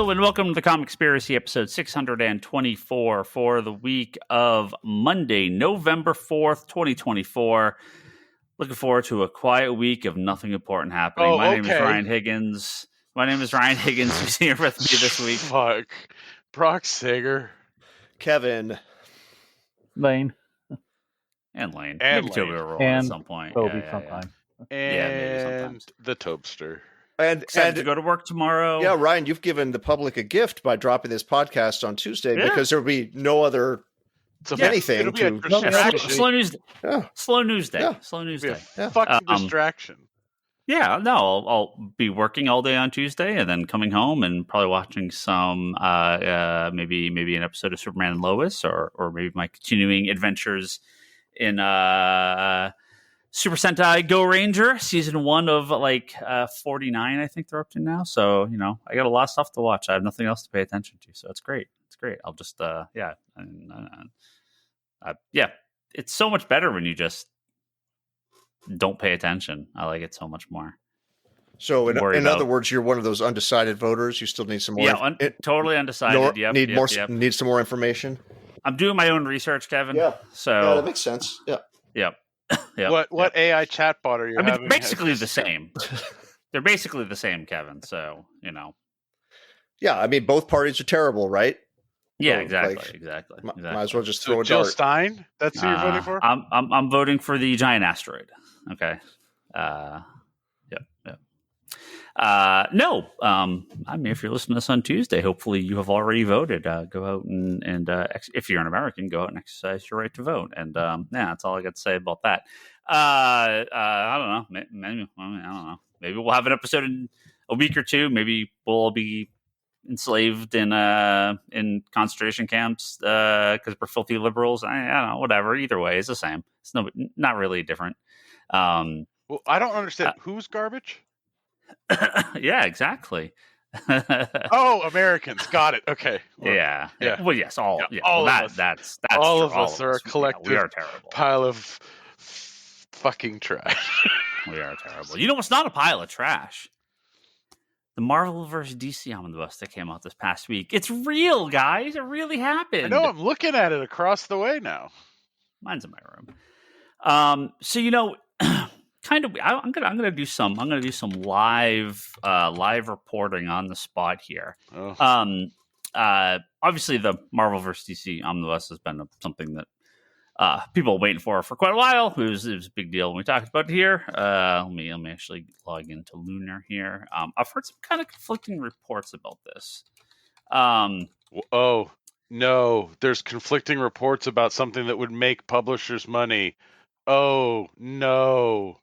Hello and welcome to the Comic-spiracy episode 624 for the week of Monday, November 4th, 2024. Looking forward to a quiet week of nothing important happening. My name is Ryan Higgins. Who's here with me this week. Fuck. Brock Sager. Kevin. Lane. And Lane. And maybe Toby Lane. will roll And at some point. Toby Yeah. sometime. And maybe sometimes. the Tobster. And Excited to go to work tomorrow. Yeah, Ryan, you've given the public a gift by dropping this podcast on Tuesday because there will be no other anything to... Slow news day. Yeah. Slow news day. Yeah. Slow news Be day. a fucking distraction. Yeah, no, I'll be working all day on Tuesday and then coming home and probably watching some, maybe an episode of Superman and Lois or maybe my continuing adventures in Super Sentai Go Ranger, season 1 of 49, I think they're up to now. So, I got a lot of stuff to watch. I have nothing else to pay attention to. So it's great. It's great. I'll just, it's so much better when you just don't pay attention. I like it so much more. So in other words, you're one of those undecided voters. You still need some more. Yeah, totally undecided. Need some more information. I'm doing my own research, Kevin. Yeah. So that makes sense. Yeah. Yep. What AI chatbot are you having? They're basically the same. They're basically the same, Kevin. So, Yeah, I mean, both parties are terrible, right? Yeah, So, exactly. Might as well just throw a Jill dart. Stein? That's who you're voting for? I'm voting for the giant asteroid. Okay. No. I mean, if you're listening to this on Tuesday, hopefully you have already voted. Go out and if you're an American, go out and exercise your right to vote. And that's all I got to say about that. I don't know. Maybe I don't know. Maybe we'll have an episode in a week or two. Maybe we'll all be enslaved in concentration camps because we're filthy liberals. I don't know. Whatever. Either way, it's the same. It's not really different. Well, I don't understand. Who's garbage? Yeah, exactly. Oh, Americans. Got it. Okay. Well, yeah. Well, yes, all of us. That's all true. of us are a collective we are terrible. pile of fucking trash. We are terrible. You know what's not a pile of trash? The Marvel vs. DC Omnibus that came out this past week. It's real, guys. It really happened. I know. I'm looking at it across the way now. Mine's in my room. So kind of. I'm gonna do some live reporting on the spot here. Oh. Obviously, the Marvel vs. DC Omnibus has been something that people waiting for quite a while. It was a big deal when we talked about it here. Let me actually log into Lunar here. I've heard some kind of conflicting reports about this. Oh no, there's conflicting reports about something that would make publishers money. Oh no.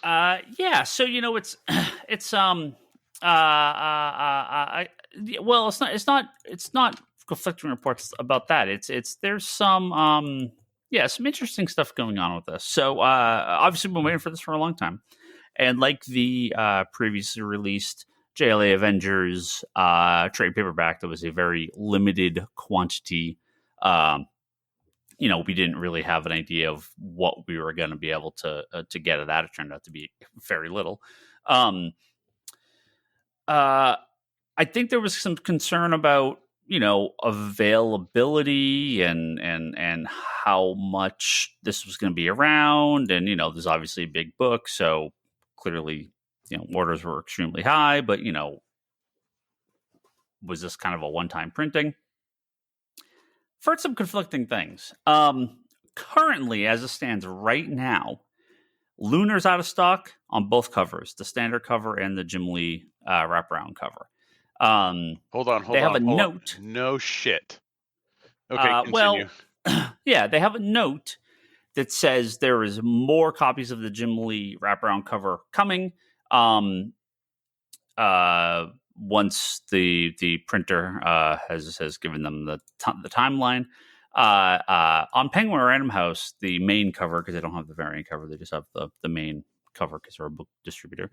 Yeah. So it's it's not conflicting reports about that. There's some interesting stuff going on with this. So obviously we've been waiting for this for a long time, and like the previously released JLA Avengers trade paperback, that was a very limited quantity. We didn't really have an idea of what we were going to be able to get at that. It turned out to be very little. I think there was some concern about availability and how much this was going to be around, and there's obviously a big book, so clearly orders were extremely high. But was this kind of a one-time printing? I've heard some conflicting things. Currently, as it stands right now, Lunar's out of stock on both covers, the standard cover and the Jim Lee wraparound cover. Hold on. They have a note. No shit. Okay, continue. Yeah, they have a note that says there is more copies of the Jim Lee wraparound cover coming. Once the printer has given them the timeline. On Penguin Random House, the main cover, because they don't have the variant cover, they just have the main cover because they're a book distributor.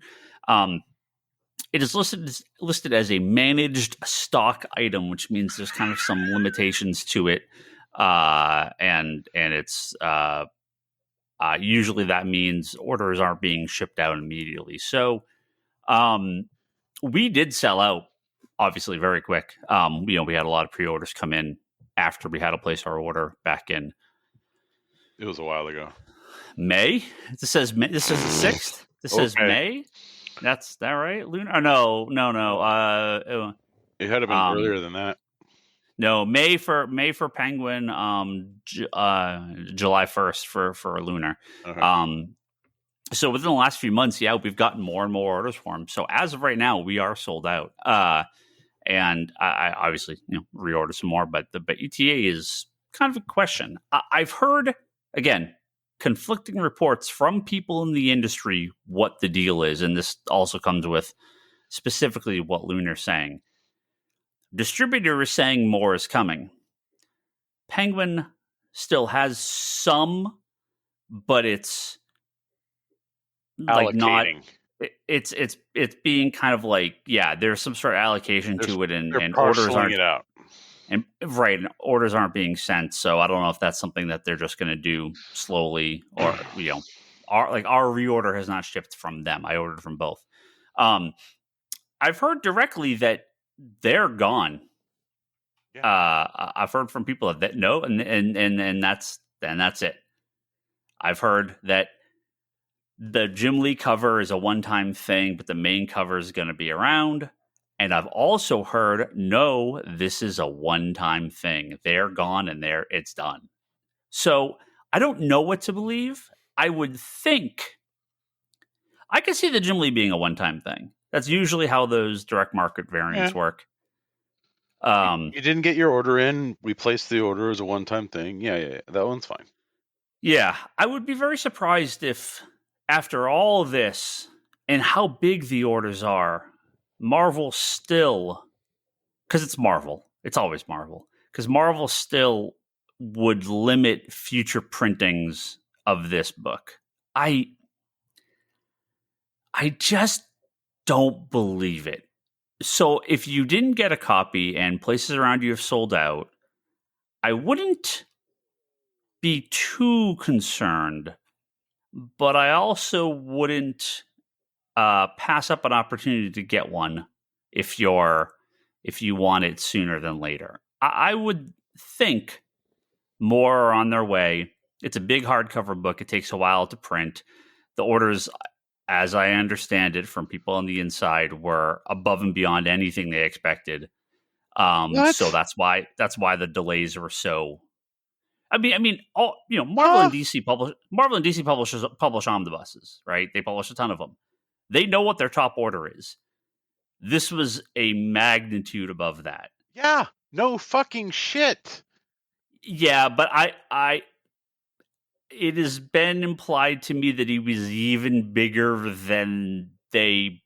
It is listed as a managed stock item, which means there's kind of some limitations to it, and it's usually that means orders aren't being shipped out immediately. So we did sell out obviously very quick. We had a lot of pre-orders come in after we had to place our order back in. It was a while ago. May. This says May. This says the 6th. This says May. That's that right? Lunar? Oh, no. It had to been earlier than that. No, May for Penguin. July 1st for Lunar. Okay. So within the last few months, we've gotten more and more orders for them. So as of right now, we are sold out. And I obviously reorder some more, but ETA is kind of a question. I've heard again conflicting reports from people in the industry what the deal is, and this also comes with specifically what Lunar's saying. Distributor is saying more is coming. Penguin still has some, but it's like not. It's being kind of like there's some sort of allocation to it, and orders aren't it out. And orders aren't being sent. So I don't know if that's something that they're just going to do slowly, or our reorder has not shipped from them. I ordered from both. I've heard directly that they're gone. Yeah. I've heard from people that no, and that's it. I've heard that the Jim Lee cover is a one-time thing, but the main cover is going to be around. And I've also heard, no, this is a one-time thing. They're gone and it's done. So I don't know what to believe. I would think I could see the Jim Lee being a one-time thing. That's usually how those direct market variants work. You didn't get your order in. We placed the order as a one-time thing. Yeah. That one's fine. Yeah. I would be very surprised if after all this and how big the orders are, Marvel still, because it's Marvel, it's always Marvel, because Marvel still would limit future printings of this book. I just don't believe it. So if you didn't get a copy and places around you have sold out, I wouldn't be too concerned, but I also wouldn't pass up an opportunity to get one if you want it sooner than later. I would think more are on their way. It's a big hardcover book. It takes a while to print. The orders, as I understand it from people on the inside, were above and beyond anything they expected. So that's why the delays were so. Marvel and DC publish omnibuses, right? They publish a ton of them. They know what their top order is. This was a magnitude above that. Yeah, no fucking shit. Yeah, but it has been implied to me that he was even bigger than they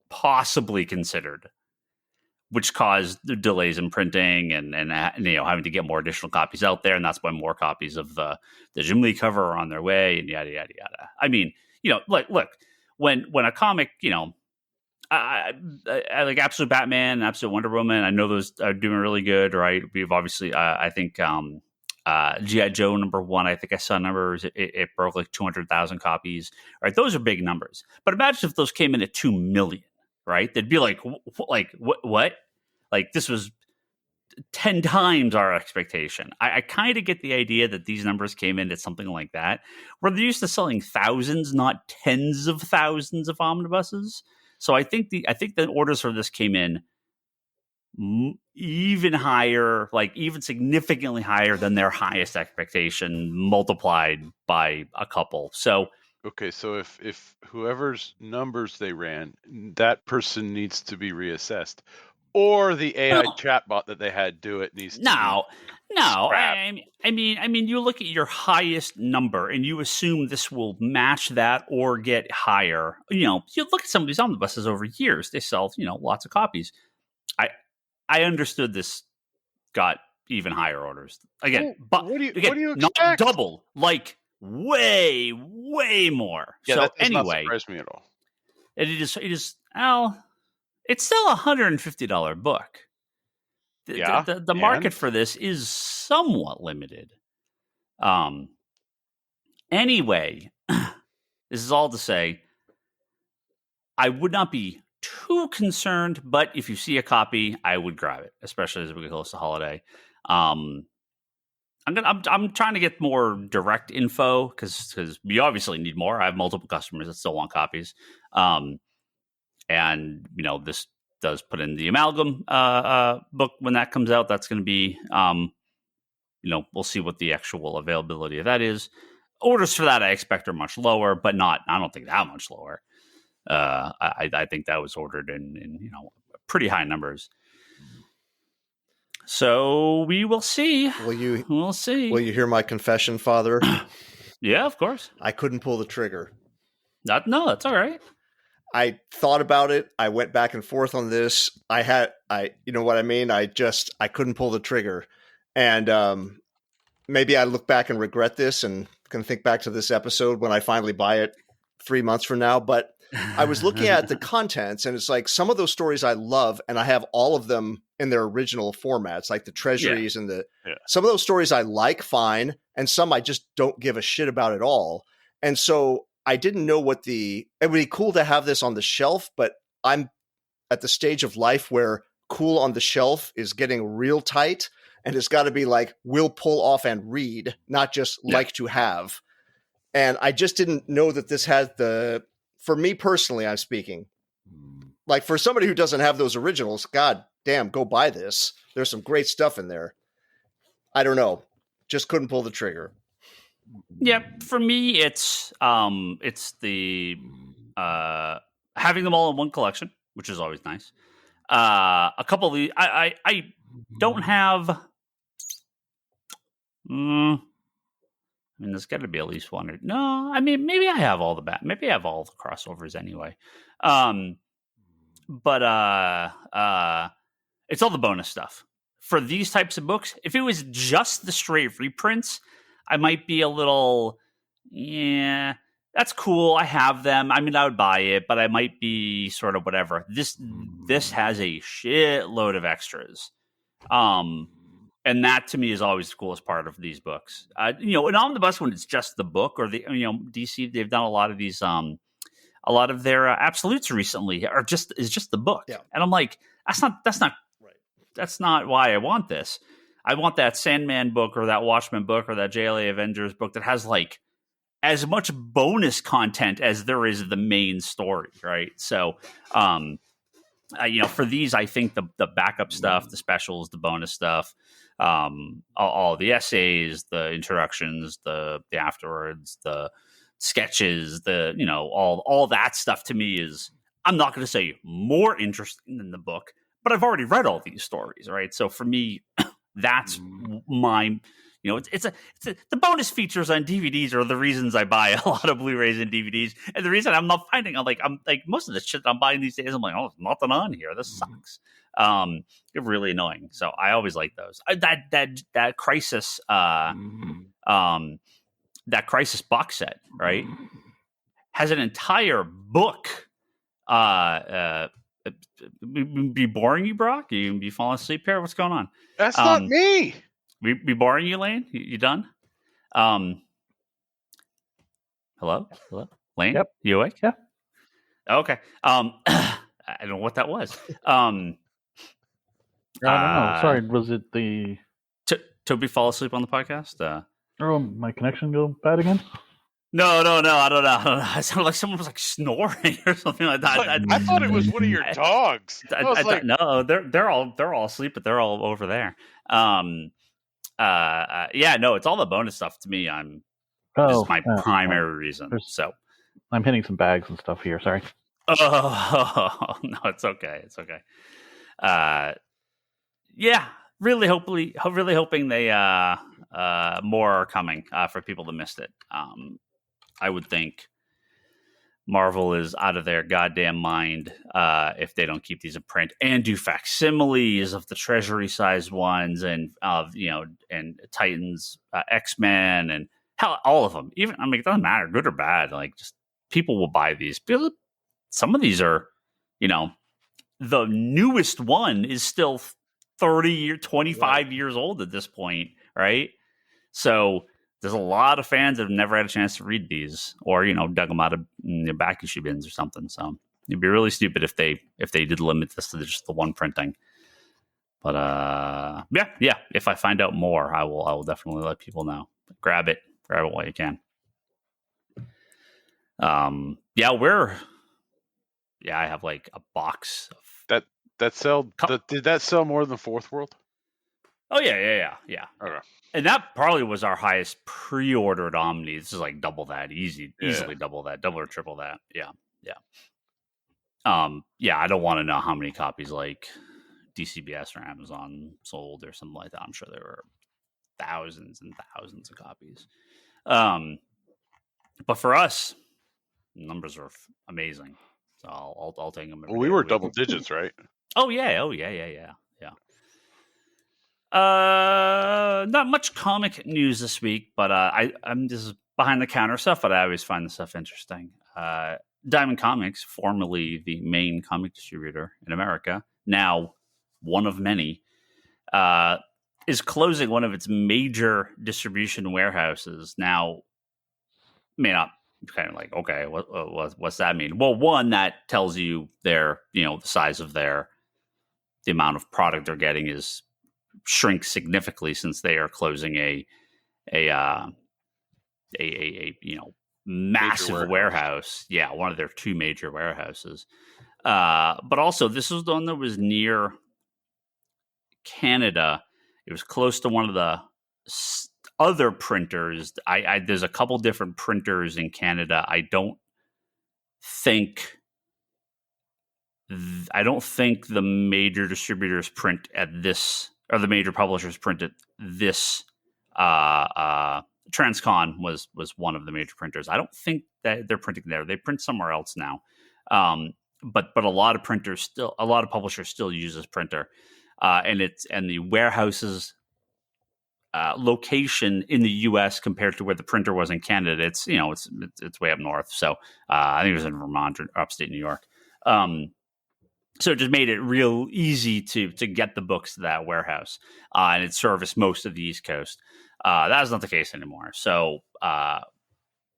possibly considered, which caused the delays in printing and having to get more additional copies out there, and that's why more copies of the Jim Lee cover are on their way, and yada yada yada. I mean, look. When a comic, I like Absolute Batman, Absolute Wonder Woman. I know those are doing really good, right? We've obviously, I think G.I. Joe #1. I think I saw numbers. It broke like 200,000 copies. Right, those are big numbers. But imagine if those came in at 2 million, right? They'd be like what? Like this was 10 times our expectation. I kind of get the idea that these numbers came in at something like that, where they're used to selling thousands, not tens of thousands of omnibuses. So I think the orders for this came in even higher, like even significantly higher than their highest expectation, multiplied by a couple. So okay, so if whoever's numbers they ran, that person needs to be reassessed. Or the AI chatbot that they had do it needs to No. I mean, you look at your highest number and you assume this will match that or get higher. You look at some of these omnibuses over years; they sell, lots of copies. I understood this got even higher orders again, but what do you expect? Not double, like way more. Yeah, so that does anyway, not surprise me at all. It is. It's still $150 book. The market for this is somewhat limited. Anyway, this is all to say, I would not be too concerned, but if you see a copy, I would grab it, especially as we get close to holiday. I'm trying to get more direct info because we obviously need more. I have multiple customers that still want copies, and this does put in the Amalgam book when that comes out. That's going to be we'll see what the actual availability of that is. Orders for that I expect are much lower, but I don't think that much lower. I think that was ordered in pretty high numbers. So we will see. We'll see. Will you hear my confession, Father? Yeah, of course. I couldn't pull the trigger. No, that's all right. I thought about it. I went back and forth on this. You know what I mean? I couldn't pull the trigger. And maybe I look back and regret this and can think back to this episode when I finally buy it 3 months from now. But I was looking at the contents, and it's like some of those stories I love, and I have all of them in their original formats, like the treasuries and some of those stories I like fine, and some I just don't give a shit about at all. And so I didn't know it would be cool to have this on the shelf, but I'm at the stage of life where cool on the shelf is getting real tight, and it's got to be like, we'll pull off and read, not just like to have. And I just didn't know that this had for me personally, I'm speaking, like for somebody who doesn't have those originals, God damn, go buy this. There's some great stuff in there. I don't know. Just couldn't pull the trigger. Yeah, for me, it's the having them all in one collection, which is always nice. A couple of these, I don't have. There's got to be at least one. No, maybe I have all the maybe I have all the crossovers anyway. But it's all the bonus stuff for these types of books. If it was just the straight reprints, I might be a little, that's cool. I have them. I would buy it, but I might be sort of whatever. This has a shitload of extras. And that to me is always the coolest part of these books. An omnibus, when it's just the book, or DC, they've done a lot of these, a lot of their absolutes recently is just the book. Yeah. And I'm like, that's not right. That's not why I want this. I want that Sandman book or that Watchmen book or that JLA Avengers book that has like as much bonus content as there is the main story. Right. So, for these, I think the backup stuff, the specials, the bonus stuff, all the essays, the introductions, the afterwards, the sketches, all that stuff to me is, I'm not going to say more interesting than the book, but I've already read all these stories, right? So for me, that's my, it's the bonus features on DVDs are the reasons I buy a lot of Blu-rays and DVDs, and the reason I'm not finding, I'm like most of the shit I'm buying these days, I'm like, oh, there's nothing on here. This sucks. They're really annoying. So I always like those. That Crisis, that Crisis box set, right, has an entire book. Be boring you, Brock? You be falling asleep here? What's going on? That's not me. Be boring you, Lane? You done? Hello, Lane. Yep. You awake? Yeah. Okay. I don't know what that was. I don't know. Sorry, was it the Toby fall asleep on the podcast? Oh, my connection go bad again? No. I don't know. It sounded like someone was like snoring or something like that. I thought it was one of your dogs. No, they're all asleep, but they're all over there. No, it's all the bonus stuff to me. This is my primary reason. So I'm hitting some bags and stuff here. Sorry. Oh no, it's okay. It's okay. Really hoping they more are coming for people that missed it. I would think Marvel is out of their goddamn mind if they don't keep these in print and do facsimiles of the treasury sized ones and and Titans, X-Men, and hell, all of them. Even it doesn't matter, good or bad. Like, just people will buy these because some of these are, the newest one is still 25 years old at this point, right? So there's a lot of fans that have never had a chance to read these, or dug them out of the back issue bins or something. So it'd be really stupid if they did limit this to just the one printing. But yeah. If I find out more, I will definitely let people know. Grab it while you can. I have like a box of did that sell more than Fourth World? Oh yeah. Okay. And that probably was our highest pre-ordered Omni. This is like double that, easily double that, double or triple that. Yeah. I don't want to know how many copies like DCBS or Amazon sold or something like that. I'm sure there were thousands and thousands of copies. But for us, numbers are amazing. So I'll take them. Well, we were double digits, right? Oh yeah. Not much comic news this week, but I'm just behind the counter stuff, but I always find the stuff interesting. Diamond Comics, formerly the main comic distributor in America, now one of many, is closing one of its major distribution warehouses. Now, may not kind of like, okay, what's that mean? Well, one, that tells you the size of the amount of product they're getting is shrinks significantly since they are closing a massive warehouse. Yeah, one of their two major warehouses. But also, this was the one that was near Canada. It was close to one of the other printers. There's a couple different printers in Canada. I don't think the major distributors print at this, or the major publishers print at this. Transcon was one of the major printers. I don't think that they're printing there. They print somewhere else now. But a lot of publishers still use this printer. And the warehouse's location in the U.S. compared to where the printer was in Canada, it's way up north. So I think it was in Vermont or upstate New York. So it just made it real easy to get the books to that warehouse, and it serviced most of the East Coast. That is not the case anymore. So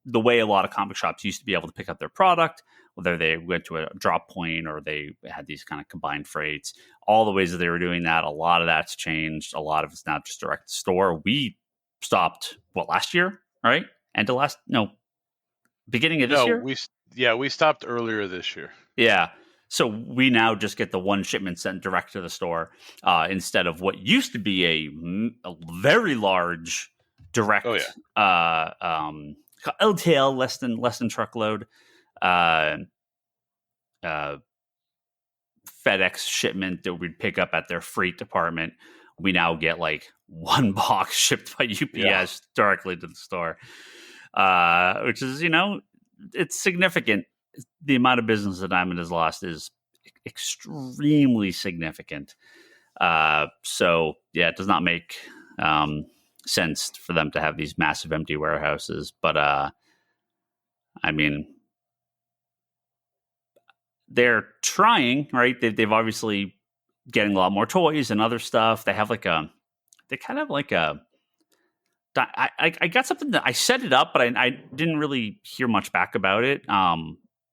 the way a lot of comic shops used to be able to pick up their product, whether they went to a drop point or they had these kind of combined freights, all the ways that they were doing that, a lot of that's changed. A lot of it's now just direct to store. We stopped, last year, right? Beginning of this year? We stopped earlier this year. Yeah. So we now just get the one shipment sent direct to the store instead of what used to be a very large direct LTL, less than truckload FedEx shipment that we'd pick up at their freight department. We now get like one box shipped by UPS directly to the store, which is, it's significant. The amount of business that Diamond has lost is extremely significant. So it does not make sense for them to have these massive empty warehouses. But I mean, they're trying, right? They've obviously getting a lot more toys and other stuff. They have I got something that I set it up, but I didn't really hear much back about it.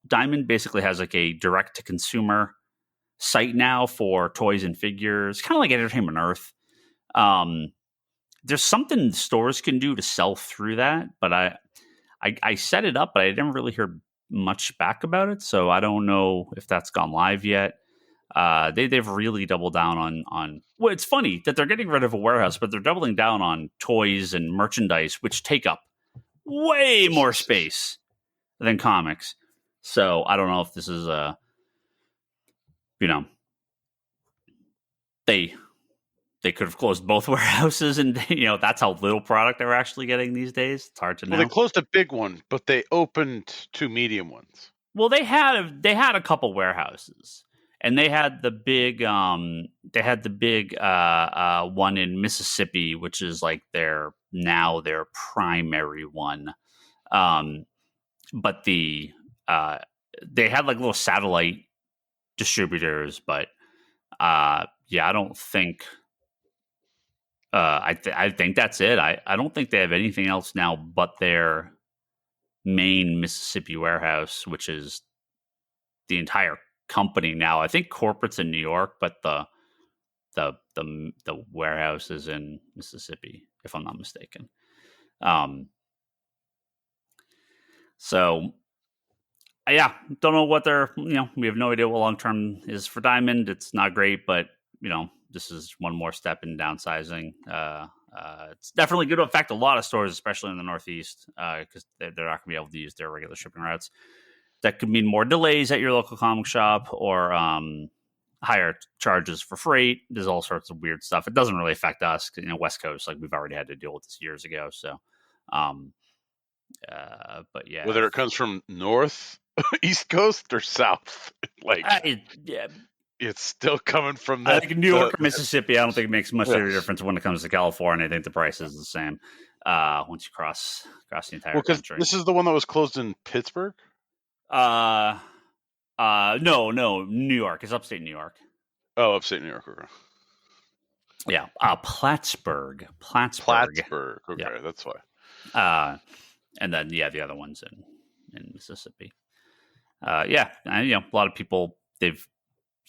Diamond basically has like a direct to consumer site now for toys and figures, kind of like Entertainment Earth. There's something stores can do to sell through that, but I set it up, but I didn't really hear much back about it. So I don't know if that's gone live yet. They've really doubled down on. Well, it's funny that they're getting rid of a warehouse, but they're doubling down on toys and merchandise, which take up way more space than comics. So I don't know if this is they could have closed both warehouses, and that's how little product they're actually getting these days. It's hard to know. Well, they closed a big one, but they opened two medium ones. Well, they had a couple warehouses, and they had the big one in Mississippi, which is like their primary one. But they had like little satellite distributors, but I don't think. I think that's it. I don't think they have anything else now but their main Mississippi warehouse, which is the entire company now. I think corporate's in New York, but the warehouse is in Mississippi, if I'm not mistaken. So yeah, don't know what they're, we have no idea what long-term is for Diamond. It's not great, but this is one more step in downsizing. It's definitely going to affect a lot of stores, especially in the Northeast, because they're not going to be able to use their regular shipping routes. That could mean more delays at your local comic shop or higher charges for freight. There's all sorts of weird stuff. It doesn't really affect us, West Coast, like we've already had to deal with this years ago. So, but yeah, whether it comes from north, East Coast, or south, it's still coming from that. I think New York or Mississippi. I don't think it makes much of a difference when it comes to California. I think the price is the same once you cross the entire country. This is the one that was closed in Pittsburgh. No, New York. It's upstate New York. Oh, upstate New York. Okay. Yeah, Plattsburgh. Okay, yeah. That's why. And then the other ones in Mississippi. A lot of people, they've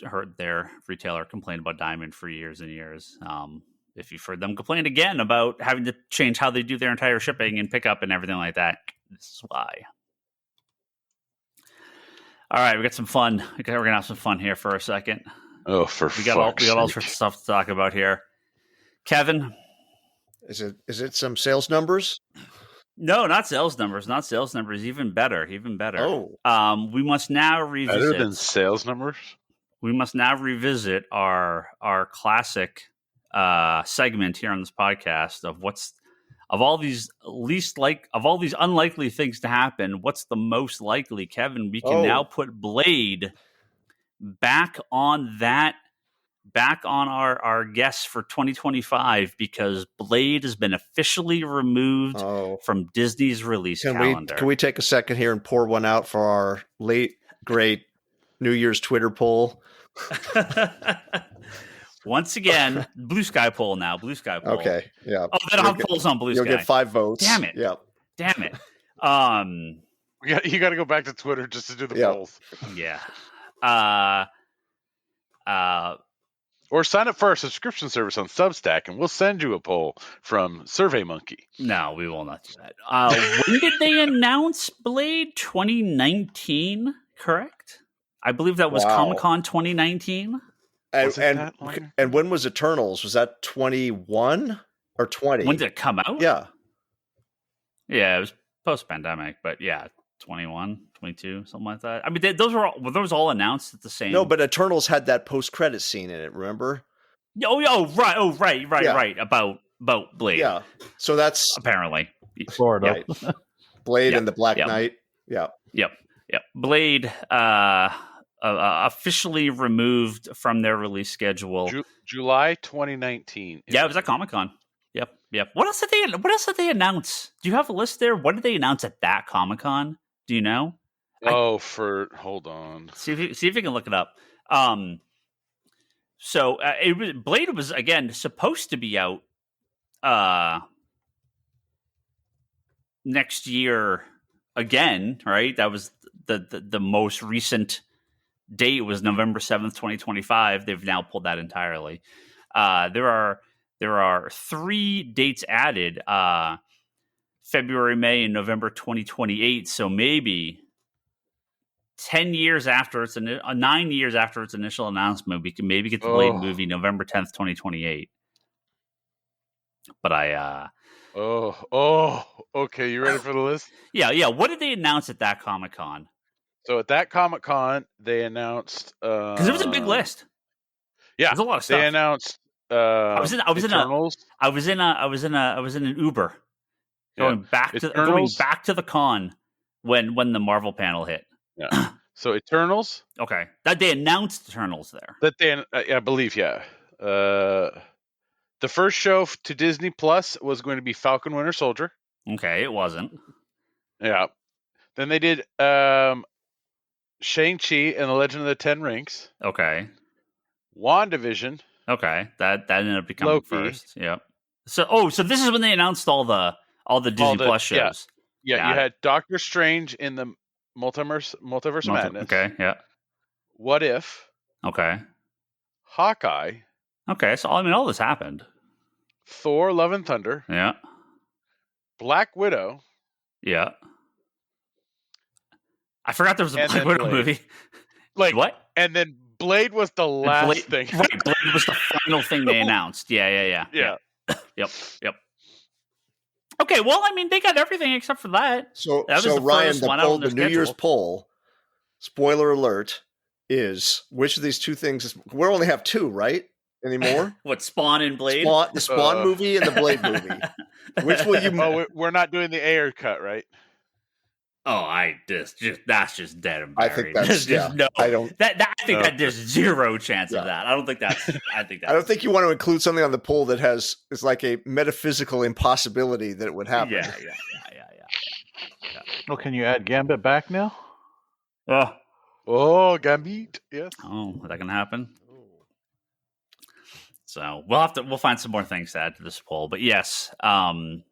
heard their retailer complain about Diamond for years and years. If you've heard them complain again about having to change how they do their entire shipping and pickup and everything like that, this is why. All right, we got some fun. We're gonna have some fun here for a second. Oh, we got all sorts of stuff to talk about here. Kevin, is it some sales numbers? No, not sales numbers. Not sales numbers. Even better. Oh, we must now revisit. Better than sales numbers. We must now revisit our classic segment here on this podcast of all these unlikely things to happen. What's the most likely, Kevin? We can now put Blade back on our guests for 2025 because Blade has been officially removed from Disney's release calendar. Can we take a second here and pour one out for our late great New Year's Twitter poll? Once again, Blue Sky poll now. Blue Sky poll. Okay, yeah. Oh, they don't have polls on Blue Sky. You'll get 5 votes. Damn it. Yeah. Damn it. You got to go back to Twitter just to do the polls. Yeah. Or sign up for our subscription service on Substack, and we'll send you a poll from SurveyMonkey. No, we will not do that. When did they announce Blade? 2019, correct? I believe that was Comic-Con 2019. And when was Eternals? Was that 21 or 20? When did it come out? Yeah. Yeah, it was post-pandemic, but yeah, 21, 22, something like that. I mean, were those all announced at the same? No, but Eternals had that post-credit scene in it, remember? Right. About Blade. Yeah. So that's apparently Florida. Right. Blade and the Black Knight. Yeah. Yep. Blade officially removed from their release schedule. July 2019. Yeah, it was at Comic-Con. Yep. What else did they announce? Do you have a list there? What did they announce at that Comic-Con? Do you know? Hold on. See if you can look it up. So Blade was again supposed to be out next year again, right? That was the most recent date was November 7th, 2025. They've now pulled that entirely. There are 3 dates added, February, May, and November 2028. So maybe 10 years after 9 years after its initial announcement, we can maybe get the Blade movie November 10th, 2028. But okay. You ready for the list? Yeah. What did they announce at that Comic-Con? So at that Comic-Con, they announced because it was a big list. Yeah, there's a lot of stuff. They announced. I was in an Uber going back to the con when the Marvel panel hit. Yeah. So Eternals. Okay, that they announced Eternals there. That they, I believe, yeah. The first show to Disney Plus was going to be Falcon Winter Soldier. Okay, it wasn't. Yeah. Then they did Shang-Chi and the Legend of the Ten Rings. Okay. WandaVision. Okay, that ended up becoming Loki. First. Yep. So this is when they announced all the Disney Plus shows. Yeah, you had Doctor Strange in the Multiverse of Madness. Okay, yeah. What If, Okay. Hawkeye, Okay. So I mean, all this happened. Thor: Love and Thunder, Yeah. Black Widow. Yeah. I forgot there was a And Black then Widow Blade. movie. Like What? And then Blade was the last thing. Right. Blade was the final thing they announced. Yeah. Yep. Okay. Well, I mean, they got everything except for that. So, That was the Ryan, furthest one out on the their New Year's schedule. poll, spoiler alert, is which of these two things we only have two, right? Anymore? What, Spawn and Blade? The Spawn movie and the Blade movie. Which will you? Oh, we're not doing the Ayer cut, right? Oh, that's just dead and I buried. think that's There's no. I don't. I think that there's zero chance of that. I don't think that's. I don't think you want to include something on the poll that is like a metaphysical impossibility that it would happen. Yeah. Oh, can you add Gambit back now? Oh, Gambit, yes. Oh, that can happen. So we'll find some more things to add to this poll. But yes, well,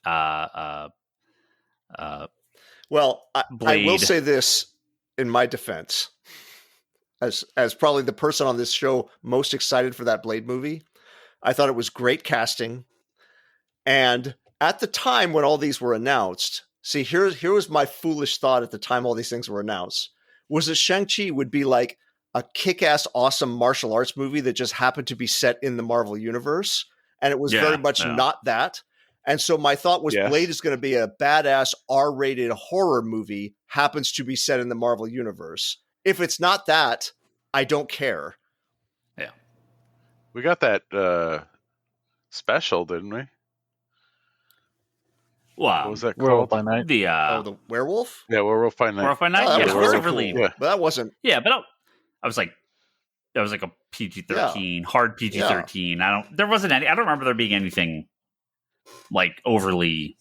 I will say this in my defense, as probably the person on this show most excited for that Blade movie. I thought it was great casting, and at the time when all these were announced, here was my foolish thought at the time all these things were announced, was that Shang-Chi would be like a kick-ass, awesome martial arts movie that just happened to be set in the Marvel universe, and it was very much not that. And so my thought was Blade is going to be a badass R-rated horror movie, happens to be set in the Marvel universe. If it's not that, I don't care. Yeah. We got that special, didn't we? Wow. What was that Werewolf called? by Night. The Werewolf? Yeah, Werewolf by Night. Werewolf by Night? That was really overly. cool. But that wasn't. Yeah, but I was like, that was like a PG-13, hard PG-13. There wasn't any. I don't remember there being anything like overly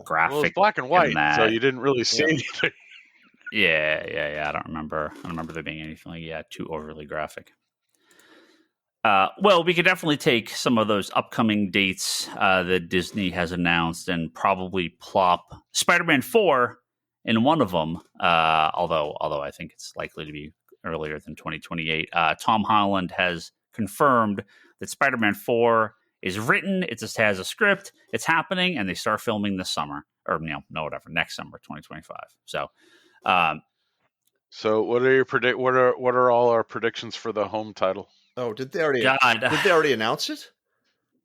graphic. Well, it was black and white, so you didn't really see anything. Yeah. I don't remember there being anything like too overly graphic. Well, we could definitely take some of those upcoming dates that Disney has announced and probably plop Spider-Man 4 in one of them. Although I think it's likely to be earlier than 2028. Tom Holland has confirmed that Spider-Man 4 is written. It just has a script. It's happening, and they start filming this summer, or next summer, 2025. So, so what are your What are all our predictions for the home title? Oh, did they already? Did they already announce it?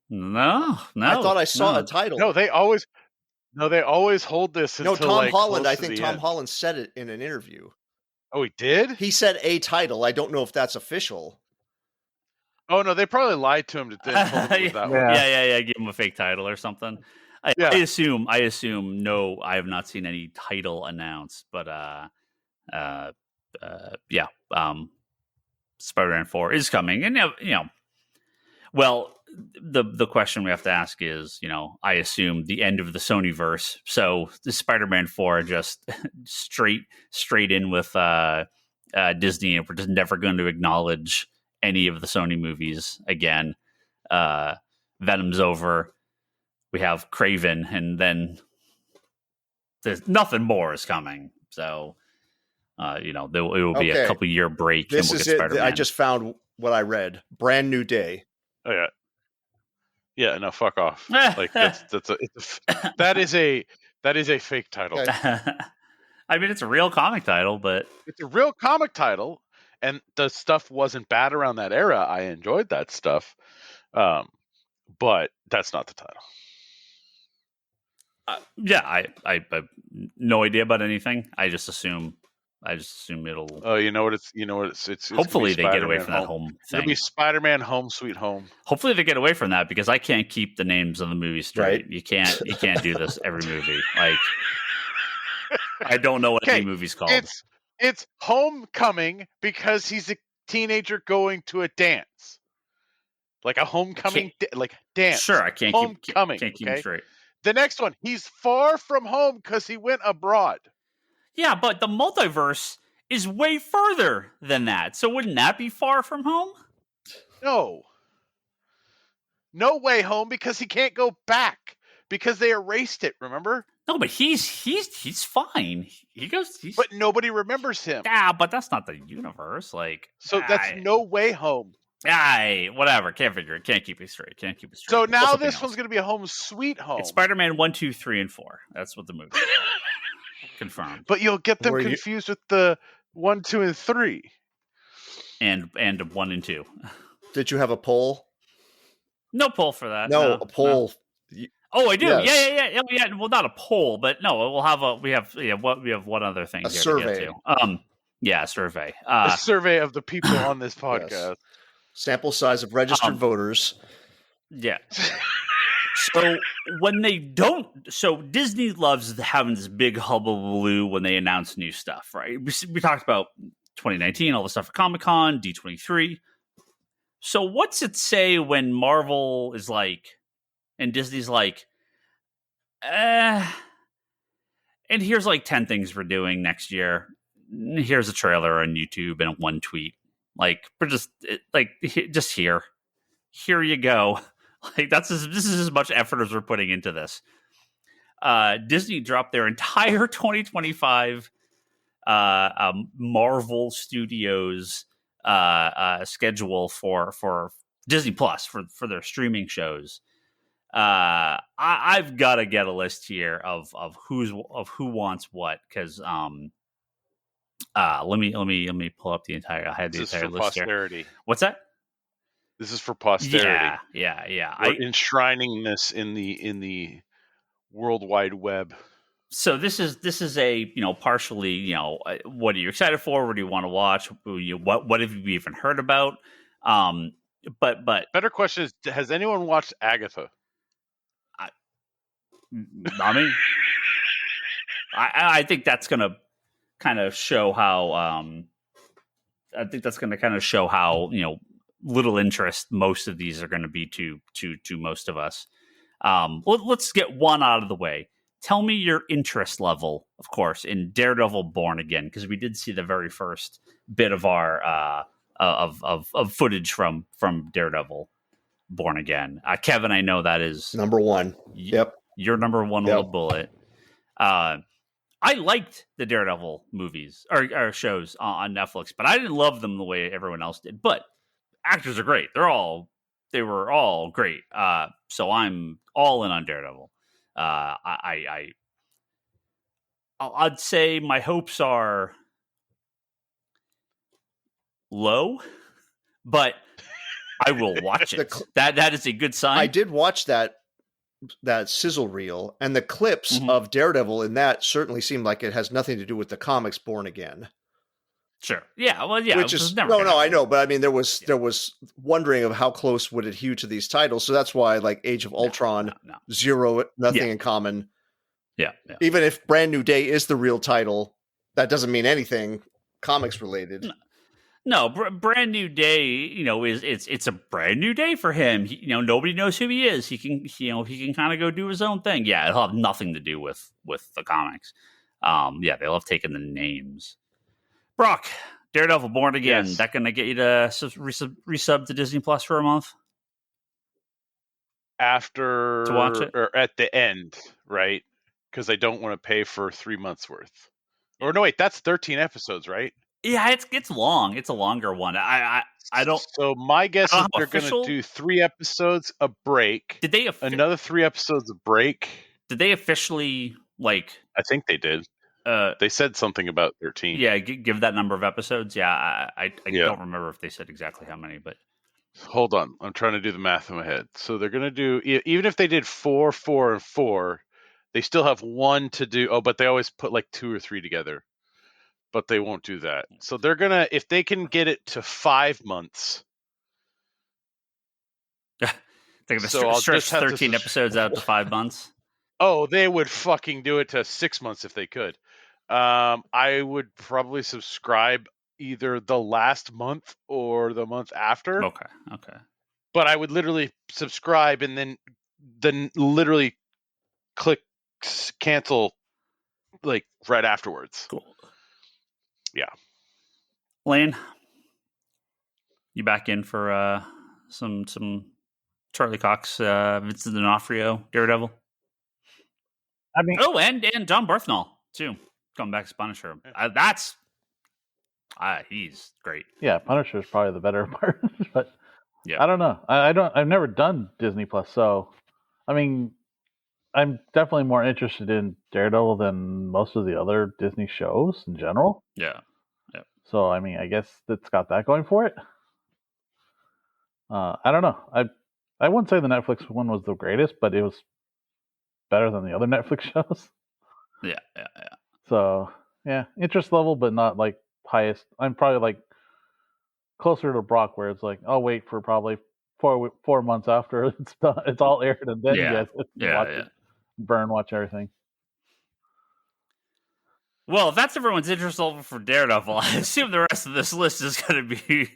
No. I thought I saw a title. No, they always hold this until Tom Holland. I think Tom Holland said it in an interview. Oh, he did? He said a title. I don't know if that's official. Oh no, they probably lied to him to told him it was that one. Yeah. Give him a fake title or something. I assume. No, I have not seen any title announced, but Spider-Man 4 is coming, and well, the question we have to ask is, I assume the end of the Sonyverse. So the Spider-Man 4 just straight in with Disney, and we're just never going to acknowledge any of the Sony movies again. Venom's over. We have Kraven, and then there's nothing more is coming. So, it will be a couple year break. This is it. I just found what I read. Brand New Day. Oh yeah. Yeah. No, fuck off. Like that is a fake title. I mean, it's a real comic title, but it's a real comic title, and the stuff wasn't bad around that era. I enjoyed that stuff, but that's not the title. I have no idea about anything. I just assume it'll. Oh, you know what it's. Hopefully they get away from that home thing. It'll be Spider-Man Home Sweet Home. Hopefully they get away from that, because I can't keep the names of the movies straight. Right? You can't do this every movie. Like, I don't know what any movie's called. It's Homecoming because he's a teenager going to a dance, like a homecoming, dance. Sure, I can't Homecoming. Keep them straight. The next one, he's far from home because he went abroad. Yeah, but the multiverse is way further than that. So wouldn't that be Far From Home? No. No Way Home, because he can't go back because they erased it, remember? No, but he's fine. He goes, But nobody remembers him. Yeah, but that's not the universe. Like, so that's No Way Home. Whatever. Can't figure it. Can't keep it straight. So now this one's going to be a Home Sweet Home. It's Spider-Man 1, 2, 3, and 4. That's what the movie is. Confirmed. But you'll get them confused with the 1, 2, and 3. And 1 and 2. Did you have a poll? No poll for that. No, a poll. No. Oh, I do. Yes. Yeah. Well, not a poll, but no, we'll have we have one other thing. A here survey. To get to. A survey. A survey of the people on this podcast. Yes. Sample size of registered voters. Yeah. So when they don't, so Disney loves having this big hullabaloo when they announce new stuff, right? We talked about 2019, all the stuff for Comic-Con, D23. So what's it say when Marvel is like, and Disney's like, and here's like 10 things we're doing next year. Here's a trailer on YouTube and one tweet. Like, we're just here. Here you go. Like, this is as much effort as we're putting into this. Disney dropped their entire 2025 Marvel Studios schedule for Disney Plus for their streaming shows. I've got to get a list here of who wants what, because let me pull up the entire. I had the entire list posterity. Here. What's that? This is for posterity. Yeah. We're enshrining this in the World Wide Web. So this is a partially what are you excited for? What do you want to watch? What have you even heard about? But better question is, has anyone watched Agatha? I mean, I think that's going to kind of show how. I think that's going to kind of show how little interest most of these are going to be to most of us. Let's get one out of the way. Tell me your interest level, of course, in Daredevil Born Again, because we did see the very first bit of our of footage from Daredevil Born Again. Kevin, I know that is number one. Yep, your number one with a bullet. I liked the Daredevil movies or shows on Netflix, but I didn't love them the way everyone else did. But actors are great. They were all great. So I'm all in on Daredevil. I'd say my hopes are low, but I will watch it. That is a good sign. I did watch that sizzle reel, and the clips of Daredevil in that certainly seem like it has nothing to do with the comics Born Again. Sure. Yeah. Well, yeah. Which is no. I know, but I mean, there was wondering of how close would it hew to these titles. So that's why, like, Age of Ultron, zero, nothing in common. Yeah. Even if Brand New Day is the real title, that doesn't mean anything comics related. No, Brand New Day, it's a brand new day for him. Nobody knows who he is. He can kind of go do his own thing. Yeah, it'll have nothing to do with the comics. They love taking the names. Brock, Daredevil Born Again. Yes. That going to get you to resub to Disney Plus for a month? After to watch it, or at the end, right? Because I don't want to pay for 3 months worth. Or no, wait, that's 13 episodes, right? Yeah, it's long. It's a longer one. I don't. So my guess is they're going to do 3 episodes a break. Did they another 3 episodes a break? Did they officially I think they did. They said something about 13. Yeah, give that number of episodes. Yeah, I don't remember if they said exactly how many, but hold on, I'm trying to do the math in my head. So they're going to do, even if they did 4, 4, and 4, they still have 1 to do. Oh, but they always put like 2 or 3 together. But they won't do that. So they're going to, if they can get it to 5 months. They're going to stretch 13 episodes out to 5 months. Oh, they would fucking do it to 6 months if they could. I would probably subscribe either the last month or the month after. Okay. But I would literally subscribe and then literally click cancel like right afterwards. Cool. Yeah. Lane, you back in for some Charlie Cox, Vincent D'Onofrio, Daredevil? I mean, and John Berthnall too, coming back as Punisher. He's great. Yeah, Punisher is probably the better part, but Yeah. I don't know. I've never done Disney Plus, so I mean, I'm definitely more interested in Daredevil than most of the other Disney shows in general. Yeah. So I mean, I guess it's got that going for it. I don't know. I wouldn't say the Netflix one was the greatest, but it was better than the other Netflix shows. Yeah. So yeah, interest level, but not like highest. I'm probably like closer to Brock, where it's like I'll wait for probably 4 months after it's done, it's all aired, and then you guys watch it, watch everything. Well, if that's everyone's interest level for Daredevil, I assume the rest of this list is going to be.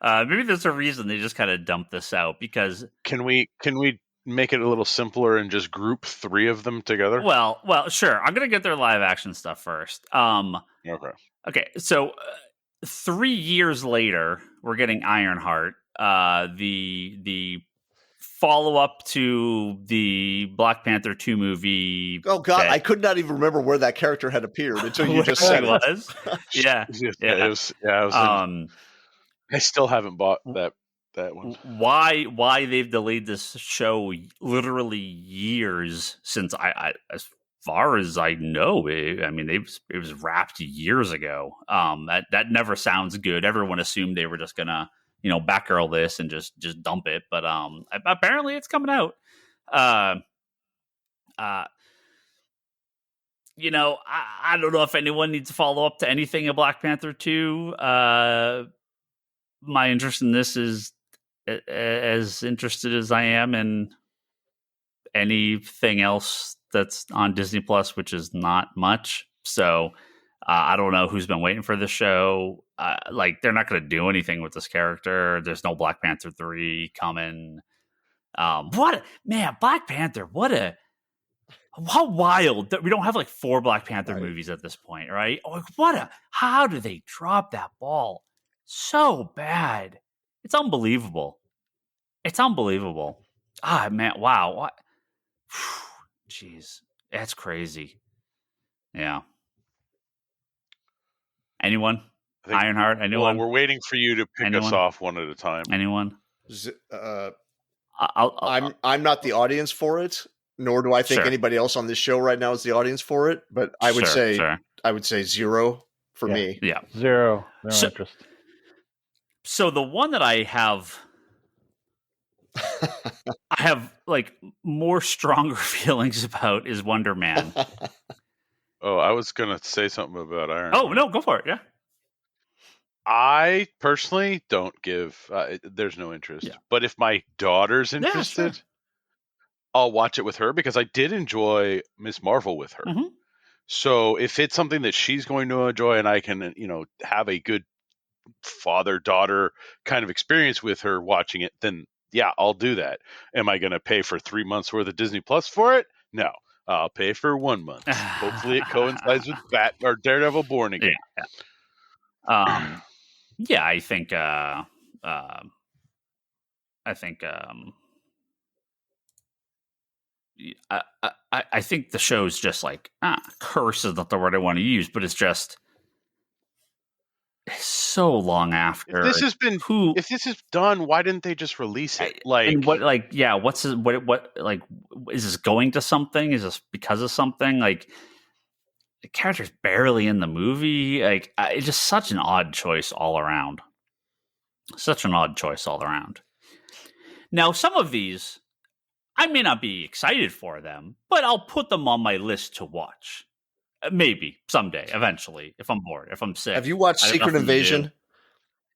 Maybe there's a reason they just kind of dumped this out because. Can we make it a little simpler and just group 3 of them together? Well, sure. I'm going to get their live action stuff first. Okay. So 3 years later, we're getting Ironheart, the follow-up to the Black Panther 2 movie. Oh God, I could not even remember where that character had appeared until you just said it. Yeah. I still haven't bought that one. Why they've delayed this show literally years since as far as I know, it was wrapped years ago. That never sounds good. Everyone assumed they were just gonna Batgirl this and just dump it, but apparently it's coming out. I don't know if anyone needs to follow up to anything in Black Panther 2. My interest in this is as interested as I am in anything else that's on Disney Plus, which is not much. So I don't know who's been waiting for this show. They're not going to do anything with this character. There's no Black Panther 3 coming. Black Panther, how wild that we don't have 4 Black Panther movies at this point, right? How do they drop that ball so bad? It's unbelievable. Wow. What? Jeez. That's crazy. Yeah. Anyone? Ironheart? Anyone? Well, we're waiting for you to pick us off one at a time. Anyone? I'm not the audience for it, nor do I think anybody else on this show right now is the audience for it. But I would say 0 for me. Yeah, 0. No interest. So the one that I have more stronger feelings about is Wonder Man. Oh, I was gonna say something about Iron. Oh no, go for it. Yeah. I personally don't give. There's no interest. Yeah. But if my daughter's interested, I'll watch it with her because I did enjoy Ms. Marvel with her. Mm-hmm. So if it's something that she's going to enjoy and I can, have a good father-daughter kind of experience with her watching it, then yeah, I'll do that. Am I going to pay for 3 months worth of Disney Plus for it? No. I'll pay for 1 month. Hopefully it coincides with Daredevil Born Again. Yeah. Yeah, I think I think the show's just curse is not the word I want to use, but it's just so long after. If this is done, why didn't they just release it? What's is this going to something? Is this because of something? The character's barely in the movie. It's just such an odd choice all around. Now, some of these, I may not be excited for them, but I'll put them on my list to watch. Maybe someday, eventually, if I'm bored, if I'm sick. Have you watched Secret Invasion?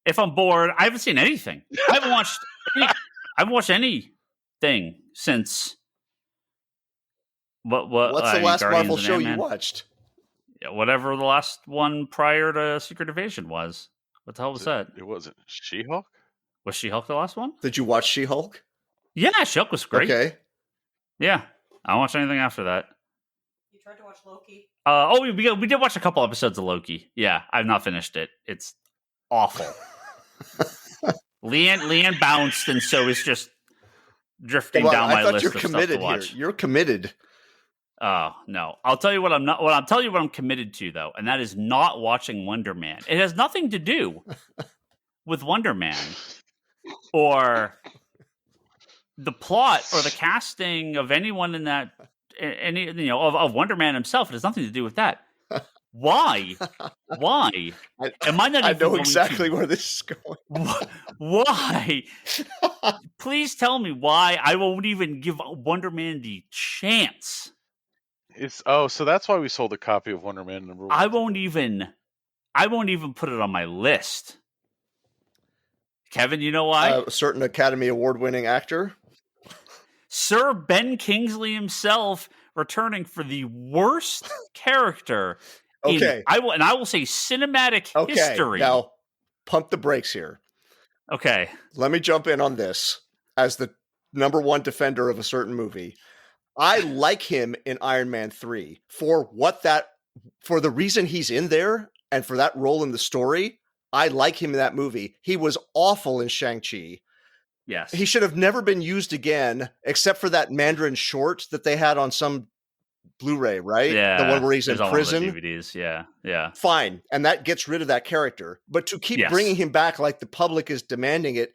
If I'm bored, I haven't seen anything. I haven't watched anything since. What's the last Marvel show you watched? Yeah, whatever the last one prior to Secret Invasion was. What the hell was that? It wasn't She-Hulk? Was She-Hulk the last one? Did you watch She-Hulk? Yeah, She-Hulk was great. Okay. Yeah. I don't watch anything after that. You tried to watch Loki? We did watch a couple episodes of Loki. Yeah, I've not finished it. It's awful. Leanne bounced, and so it's just drifting down my list of stuff to watch. You're committed. Oh no! I'll tell you what I'm not. What I'll tell you what I'm committed to though, and that is not watching Wonder Man. It has nothing to do with Wonder Man or the plot or the casting of anyone in that. Of Wonder Man himself. It has nothing to do with that. Why? Why? Am I not? I even know going exactly to, where this is going. Why? Please tell me why I won't even give Wonder Man the chance. So that's why we sold a copy of Wonder Man #1. I won't even put it on my list. Kevin, you know why? A certain Academy Award-winning actor. Sir Ben Kingsley himself returning for the worst character Okay. I will say cinematic history. Now pump the brakes here. Okay. Let me jump in on this as the #1 defender of a certain movie. I like him in Iron Man 3 for the reason he's in there and for that role in the story. I like him in that movie. He was awful in Shang-Chi. Yes. He should have never been used again, except for that Mandarin short that they had on some Blu-ray, right? Yeah. The one where he's in prison. DVDs. Yeah. Fine. And that gets rid of that character. But to keep bringing him back like the public is demanding it,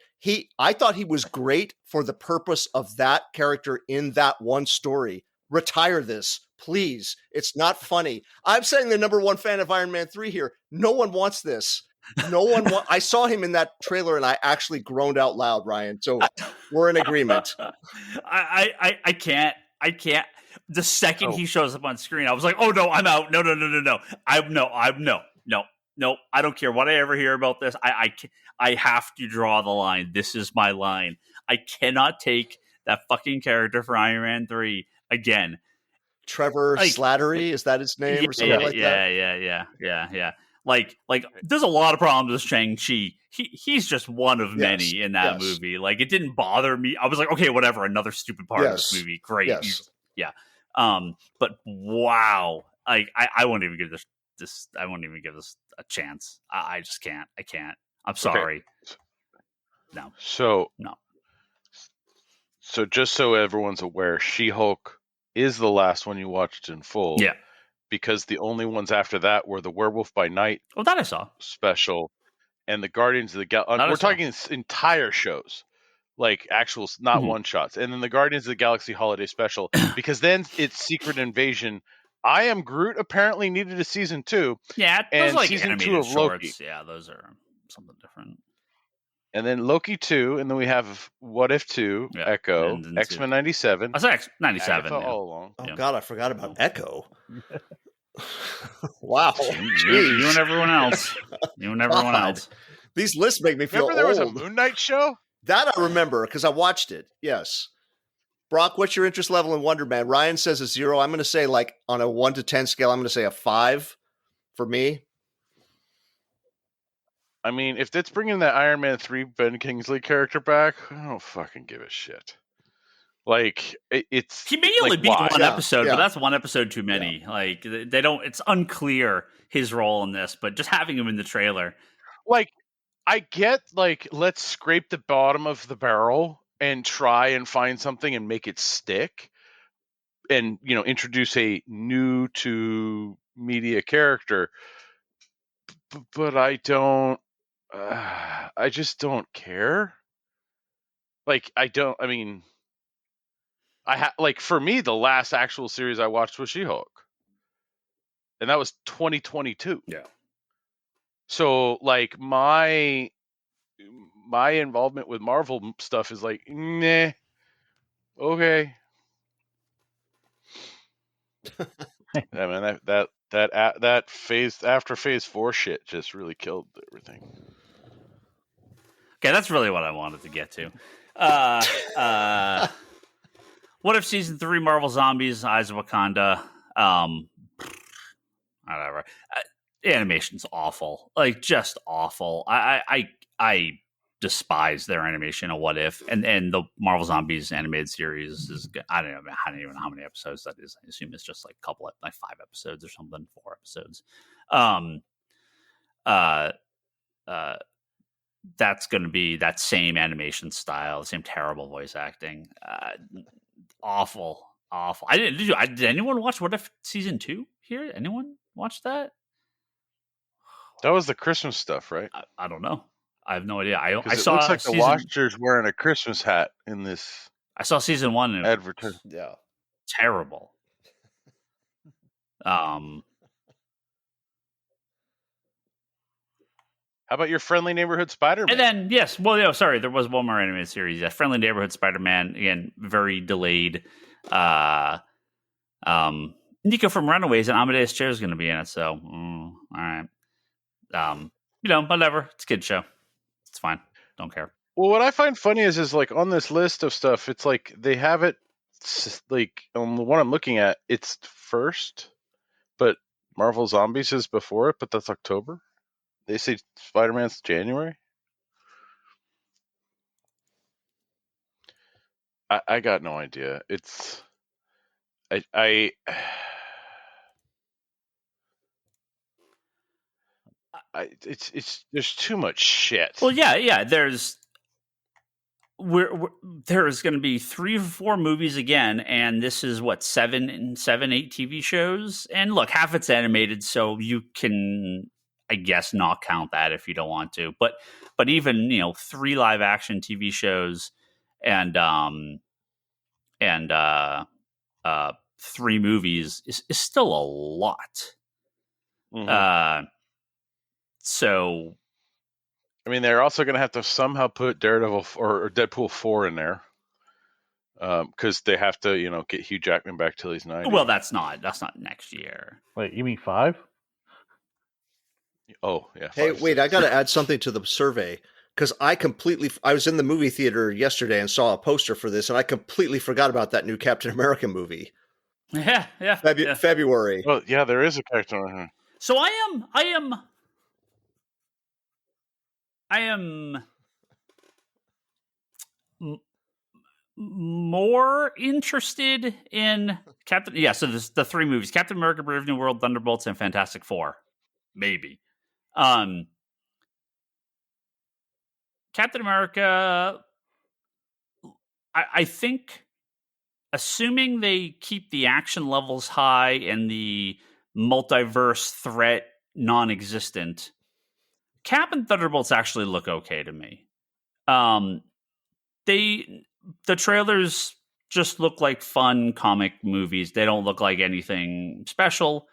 I thought he was great for the purpose of that character in that one story. Retire this, please. It's not funny. I'm saying the #1 fan of Iron Man 3 here. No one wants this. No one I saw him in that trailer and I actually groaned out loud, Ryan. So we're in agreement. I can't. The second he shows up on screen, I was like, "Oh no, I'm out! No! I don't care what I ever hear about this. I have to draw the line. This is my line. I cannot take that fucking character for Iron Man 3 again." Trevor Slattery, is that his name or something like that? Yeah. Like, there's a lot of problems with Shang-Chi. He's just one of many in that movie. Like, it didn't bother me. I was like, okay, whatever. Another stupid part of this movie. Great. Yeah. But wow. Like, I won't even give this. I won't even give this a chance. I just can't. I can't. I'm sorry. Okay. No. No. So just so everyone's aware, She-Hulk is the last one you watched in full. Yeah. Because the only ones after that were the Werewolf by Night that I saw special and the Guardians of the Galaxy. We're talking entire shows, like actual, not one shots. And then the Guardians of the Galaxy holiday special, because then it's Secret Invasion. I Am Groot apparently needed a season 2. Yeah, and like season 2 of Loki. Shorts. Yeah, those are something different. And then Loki 2, and then we have What If 2, Echo, X-Men 97. I said 97 all along. Oh God, I forgot about Echo. Wow, you and everyone else. These lists make me feel old. Remember there was a Moon Knight show? That I remember because I watched it. Yes. Brock, what's your interest level in Wonder Man? Ryan says a 0. I'm going to say, like, on a 1 to 10 scale, I'm going to say a 5 for me. I mean, if it's bringing that Iron Man 3 Ben Kingsley character back, I don't fucking give a shit. Like, it's... He may only be one episode, but that's one episode too many. Yeah. Like, they don't... It's unclear his role in this, but just having him in the trailer... Like, I get, like, let's scrape the bottom of the barrel and try and find something and make it stick. And, introduce a new to media character. But I don't... I just don't care. Like, for me, the last actual series I watched was She-Hulk. And that was 2022. Yeah. So, like, my involvement with Marvel stuff is like, nah, okay. Yeah, man, that phase after phase 4 shit just really killed everything. Okay, that's really what I wanted to get to. What if season 3 Marvel Zombies, Eyes of Wakanda? Whatever. Animation's awful. Like, just awful. I despise their animation of What If, and the Marvel Zombies animated series is good. I don't even know how many episodes that is. I assume it's just like a couple, like 5 episodes or something, 4 episodes. That's going to be that same animation style, the same terrible voice acting. Awful. awful. Did anyone watch What If season 2 here? Anyone watch that? That was the Christmas stuff, right? I don't know. I have no idea. I Because it saw looks like the season. Watcher's wearing a Christmas hat in this I saw season 1 and it was advertisement. Yeah. terrible. How about your Friendly Neighborhood Spider-Man? And then, yes, well, yeah, sorry, there was one more animated series. Yeah, Friendly Neighborhood Spider-Man, again, very delayed. Nico from Runaways and Amadeus Cho is going to be in it, so, all right. Whatever. It's a kid show. It's fine. Don't care. Well, what I find funny is like on this list of stuff, it's like they have it, like, on the one I'm looking at, it's first, but Marvel Zombies is before it, but that's October. They say Spider-Man's January. I got no idea. It's it's there's too much shit. Well, yeah. There's going to be 3 or 4 movies again, and this is what 8 TV shows. And look, half it's animated, so you can, I guess, not count that if you don't want to. But even 3 live action TV shows and 3 movies is still a lot. Mm-hmm. So, I mean, they're also going to have to somehow put Daredevil or Deadpool 4 in there, because they have to, get Hugh Jackman back till he's 90. well, that's not next year. Wait, you mean 5? Oh, yeah. Hey, 5, wait, 6. I got to add something to the survey because I was in the movie theater yesterday and saw a poster for this, and I completely forgot about that new Captain America movie. Yeah. February. Well, yeah, there is a character on here. So I am more interested in Captain. Yeah, so there's the 3 movies: Captain America, Brave New World, Thunderbolts, and Fantastic Four. Maybe. Captain America, I think, assuming they keep the action levels high and the multiverse threat non-existent, Cap and Thunderbolts actually look okay to me. The trailers just look like fun comic movies. They don't look like anything special.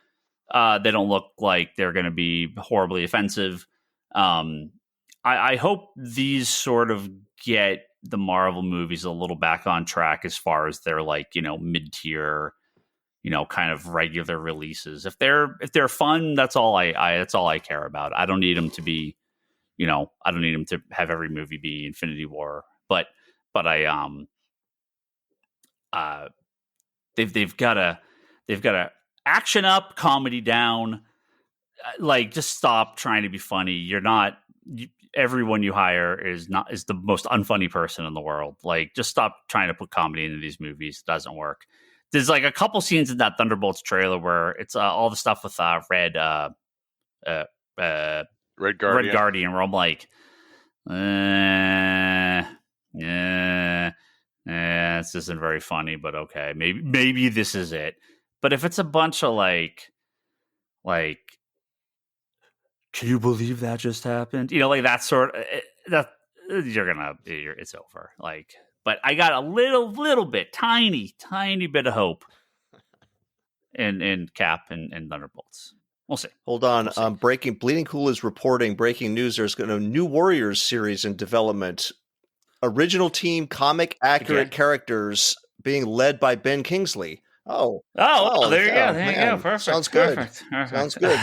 They don't look like they're going to be horribly offensive. I hope these sort of get the Marvel movies a little back on track as far as their mid-tier, kind of regular releases. If they're fun, that's all I care about. I don't need them to be, I don't need them to have every movie be Infinity War, but they've got to action up, comedy down. Like, just stop trying to be funny. Everyone you hire is the most unfunny person in the world. Like, just stop trying to put comedy into these movies. It doesn't work. There's like a couple scenes in that Thunderbolts trailer where it's all the stuff with Red Guardian, where I'm like, this isn't very funny, but okay, maybe this is it. But if it's a bunch of like, can you believe that just happened? Like that sort of that it's over. Like, but I got a little bit, tiny bit of hope in Cap and Thunderbolts. We'll see. Hold on. Bleeding Cool is reporting breaking news. There's a new Warriors series in development. Original team, comic accurate characters being led by Ben Kingsley. Oh, there you go. There you go. Perfect. Sounds good. Perfect. Sounds good.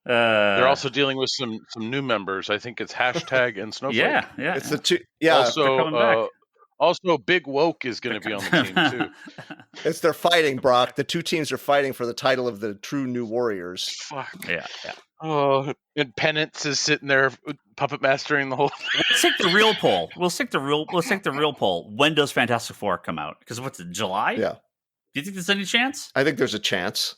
They're also dealing with some new members. I think it's Hashtag and Snowflake. Yeah. It's the 2. Yeah. Also, Big Woke is going to be on the team too. They're fighting, Brock. The 2 teams are fighting for the title of the true new Warriors. Fuck. Yeah. Oh, and Penance is sitting there puppet mastering the whole thing. Let's take the real poll. Let's take the real poll. When does Fantastic Four come out? Because what's it, July? Yeah. Do you think there's any chance? I think there's a chance.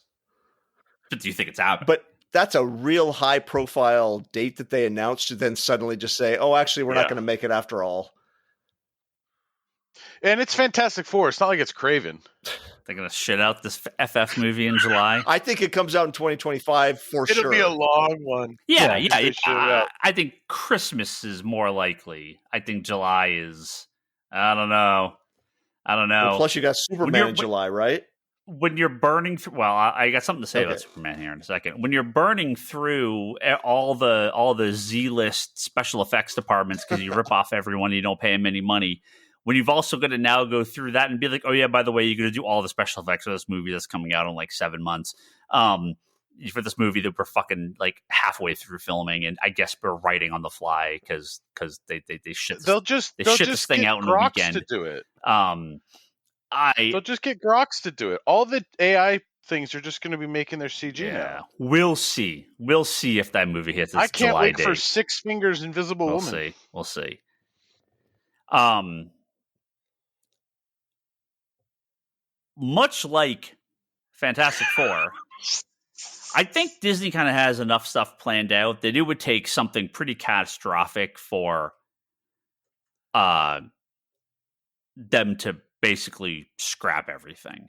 But do you think it's happening? But that's a real high profile date that they announced to then suddenly just say, oh, actually, we're not going to make it after all. And it's Fantastic Four. It's not like it's Craven. They're gonna shit out this FF movie in July. I think it comes out in 2025 for sure. It'll be a long one. Yeah. They shit it out. I think Christmas is more likely. I think July is. I don't know. Well, plus, you got Superman in July, right? When you're burning through, well, I got something to say about Okay. Superman here in a second. When you're burning through all the Z-list special effects departments because you rip off everyone, you don't pay them any money. When you've also got to now go through that and be like, oh yeah, by the way, you're going to do all the special effects for this movie that's coming out in like 7 months. For this movie that we're fucking like halfway through filming, and I guess we're writing on the fly because they shit. They'll just this thing get out in a Groks weekend to do it. They'll just get Groks to do it. All the AI things are just going to be making their CG now. We'll see. We'll see if that movie hits its I can't July wait date. for Six Fingers Invisible Woman. We'll see. Much like Fantastic Four, I think Disney kind of has enough stuff planned out that it would take something pretty catastrophic for them to basically scrap everything.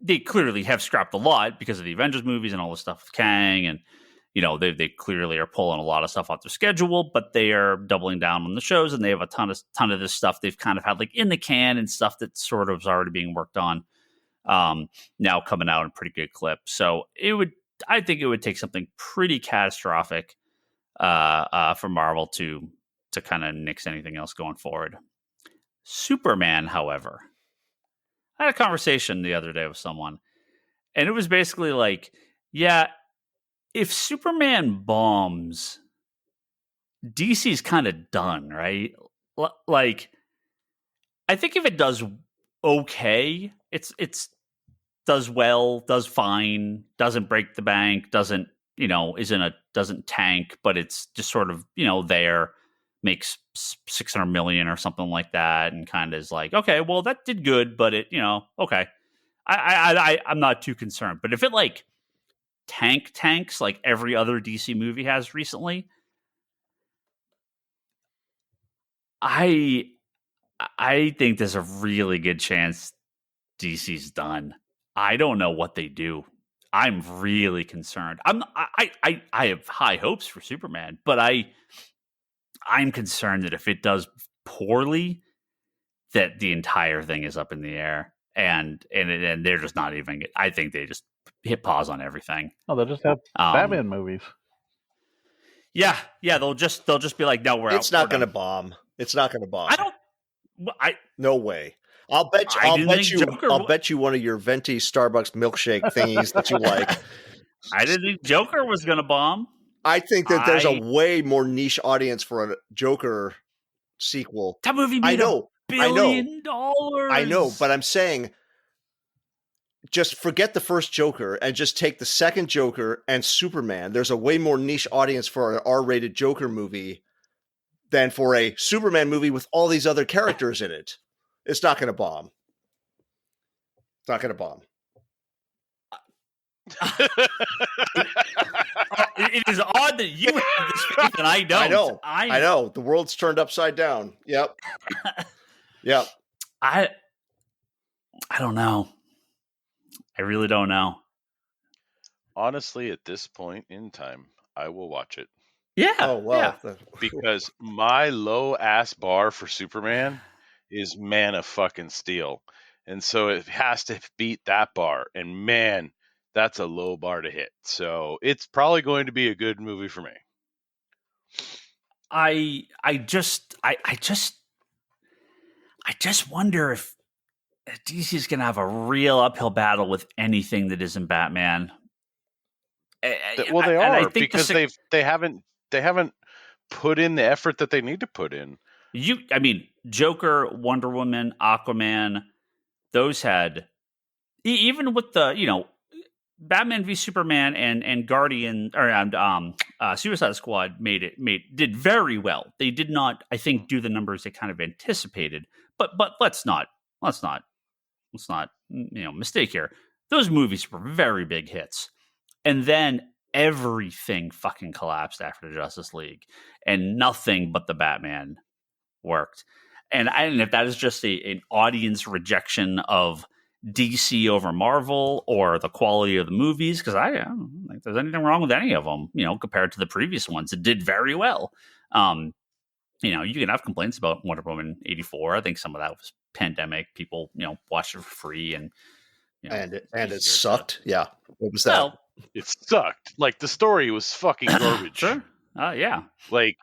They clearly have scrapped a lot because of the Avengers movies and all the stuff with Kang, and they clearly are pulling a lot of stuff off their schedule, but they are doubling down on the shows, and they have a ton of this stuff they've kind of had like in the can and stuff that sort of is already being worked on. Now coming out in pretty good clip. So I think it would take something pretty catastrophic for Marvel to kind of nix anything else going forward. Superman, however, I had a conversation the other day with someone, and it was basically like, yeah, if Superman bombs, DC's kind of done, right? Like, I think if it does okay, it's does well, does fine, doesn't break the bank, doesn't tank, but it's just sort of there, makes 600 million or something like that, and kind of is like, okay, well that did good, but it okay, I'm not too concerned. But if it like tanks like every other DC movie has recently, I think there's a really good chance DC's done. I don't know what they do. I'm really concerned. I have high hopes for Superman, but I'm concerned that if it does poorly, that the entire thing is up in the air, and they're just not even. I think they just hit pause on everything. Oh, they'll just have Batman movies. Yeah, they'll just be like, no, It's not going to bomb. It's not going to bomb. No way. I'll bet you one of your venti Starbucks milkshake thingies that you like. I didn't think Joker was going to bomb. I think that there's a way more niche audience for a Joker sequel. That movie made $1 billion. I know, but I'm saying just forget the first Joker and just take the second Joker and Superman. There's a way more niche audience for an R-rated Joker movie than for a Superman movie with all these other characters in it. It's not going to bomb. It's not going to bomb. It is odd that you have this faith and I don't. I know. The world's turned upside down. Yep. Yep. I don't know. I really don't know. Honestly, at this point in time, I will watch it. Yeah. Oh, wow. Yeah. Because my low ass bar for Superman is Man of fucking Steel. And so it has to beat that bar. And man, that's a low bar to hit. So it's probably going to be a good movie for me. I just wonder if DC is going to have a real uphill battle with anything that isn't Batman. Well, they are, because they haven't put in the effort that they need to put in. Joker, Wonder Woman, Aquaman, those had, even with the Batman v Superman and Guardian or Suicide Squad did very well. They did not, I think, do the numbers they kind of anticipated. But let's not mistake here. Those movies were very big hits, and then everything fucking collapsed after the Justice League, and nothing but the Batman worked. And if that is just an audience rejection of DC over Marvel or the quality of the movies, because I don't think there's anything wrong with any of them, compared to the previous ones. It did very well. You can have complaints about Wonder Woman 84. I think some of that was pandemic. People, watched it for free and it sucked. Yeah. What was that? Well, it sucked. Like, the story was fucking garbage. Sure. Yeah. Like,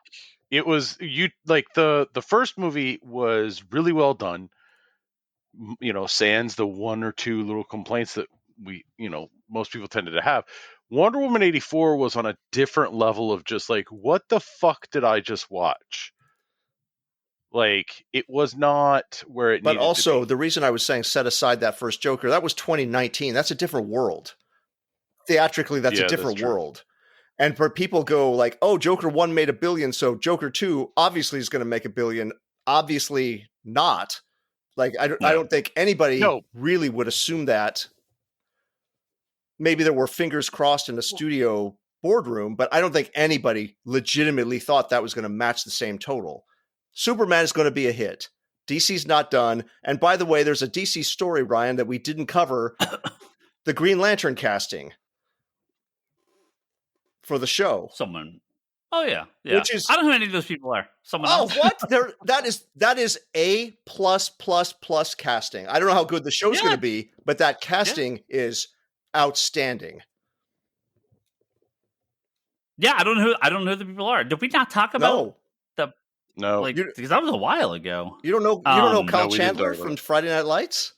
it was the first movie was really well done. Sans the one or two little complaints that we, most people tended to have. Wonder Woman 84 was on a different level of just like, what the fuck did I just watch? Like, it was not where it needed to be. But also, the reason I was saying set aside that first Joker, that was 2019. That's a different world. Theatrically, that's a different world. And for people go like, oh, Joker 1 made $1 billion, so Joker 2 obviously is going to make $1 billion. Obviously not. Like, I don't think anybody really would assume that. Maybe there were fingers crossed in a studio boardroom, but I don't think anybody legitimately thought that was going to match the same total. Superman is going to be a hit. DC's not done. And by the way, there's a DC story, Ryan, that we didn't cover. The Green Lantern casting for the show. Someone. Oh yeah. Which is, I don't know who any of those people are. Someone else. Oh, what? That is A+++ casting. I don't know how good the show's going to be, but that casting is outstanding. Yeah, I don't know who the people are. Did we not talk about No, because that was a while ago. You don't know Kyle Chandler from Friday Night Lights?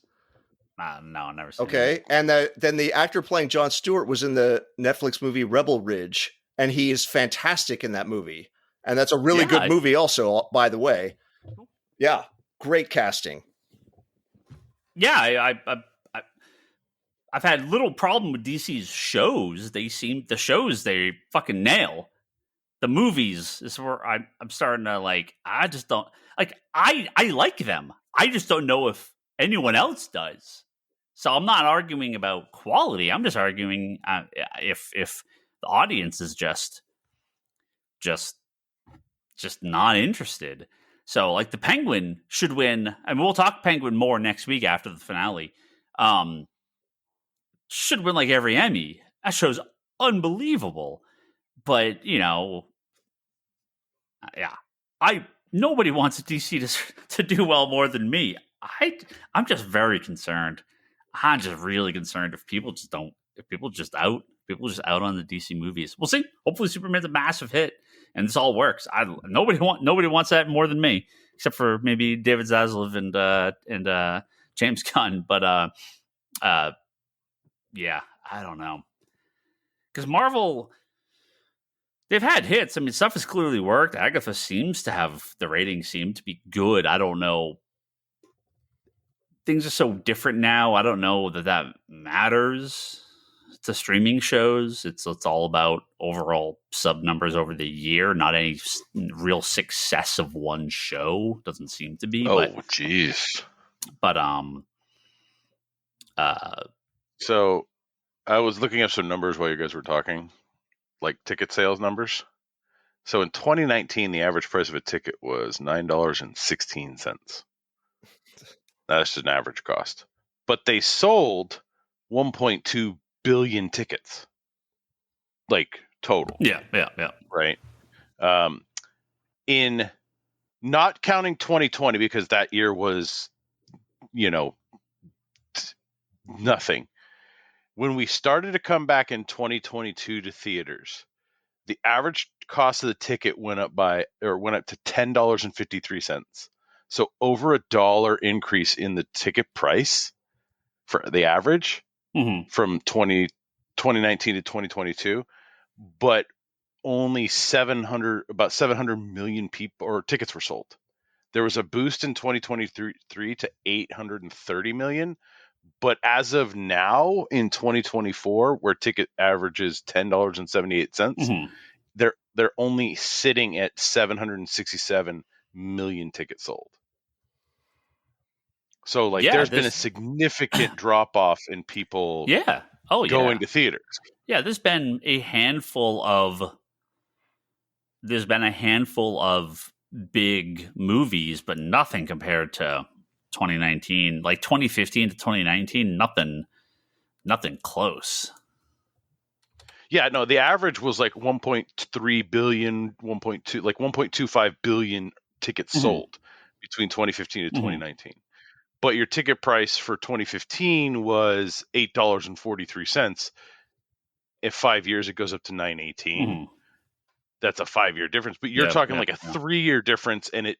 No, I never seen Okay, and then the actor playing Jon Stewart was in the Netflix movie Rebel Ridge, and he is fantastic in that movie. And that's a really good movie also, by the way. Yeah, great casting. Yeah, I've had little problem with DC's shows. They fucking nail. The movies is where I'm starting to I just don't I like them. I just don't know if anyone else does. So I'm not arguing about quality. I'm just arguing if the audience is just not interested. So the Penguin should win, and we'll talk Penguin more next week after the finale. Should win every Emmy. That show's unbelievable. But nobody wants DC to do well more than me. I'm just very concerned. I'm just really concerned if people just out on the DC movies. We'll see. Hopefully Superman's a massive hit and this all works. Nobody wants that more than me, except for maybe David Zaslav and James Gunn. But yeah, I don't know. Because Marvel, they've had hits. I mean, stuff has clearly worked. Agatha seems to have, the ratings seem to be good. I don't know. Things are so different now. I don't know that matters to streaming shows. It's all about overall sub numbers over the year, not any real success of one show. Doesn't seem to be. Oh, jeez. But so I was looking up some numbers while you guys were talking, like ticket sales numbers. So in 2019, the average price of a ticket was $9.16. That's just an average cost. But they sold 1.2 billion tickets, total. Yeah. Right. In not counting 2020, because that year was, nothing. When we started to come back in 2022 to theaters, the average cost of the ticket went up to $10.53. So over $1 increase in the ticket price for the average from 2019 to 2022, but only about 700 million people or tickets were sold. There was a boost in 2023 to 830 million. But as of now, in 2024, where ticket average is $10.78, they're only sitting at 767 million tickets sold. So there's been a significant drop off in people going to theaters. Yeah, there's been a handful of big movies, but nothing compared to 2019. Like 2015 to 2019, nothing close. Yeah, no, the average was like 1.3 billion, 1.2, like 1.25 billion tickets sold between 2015 to 2019. But your ticket price for 2015 was $8.43. If 5 years, it goes up to $9.18. That's a 5-year difference. But you're talking like a 3-year difference, and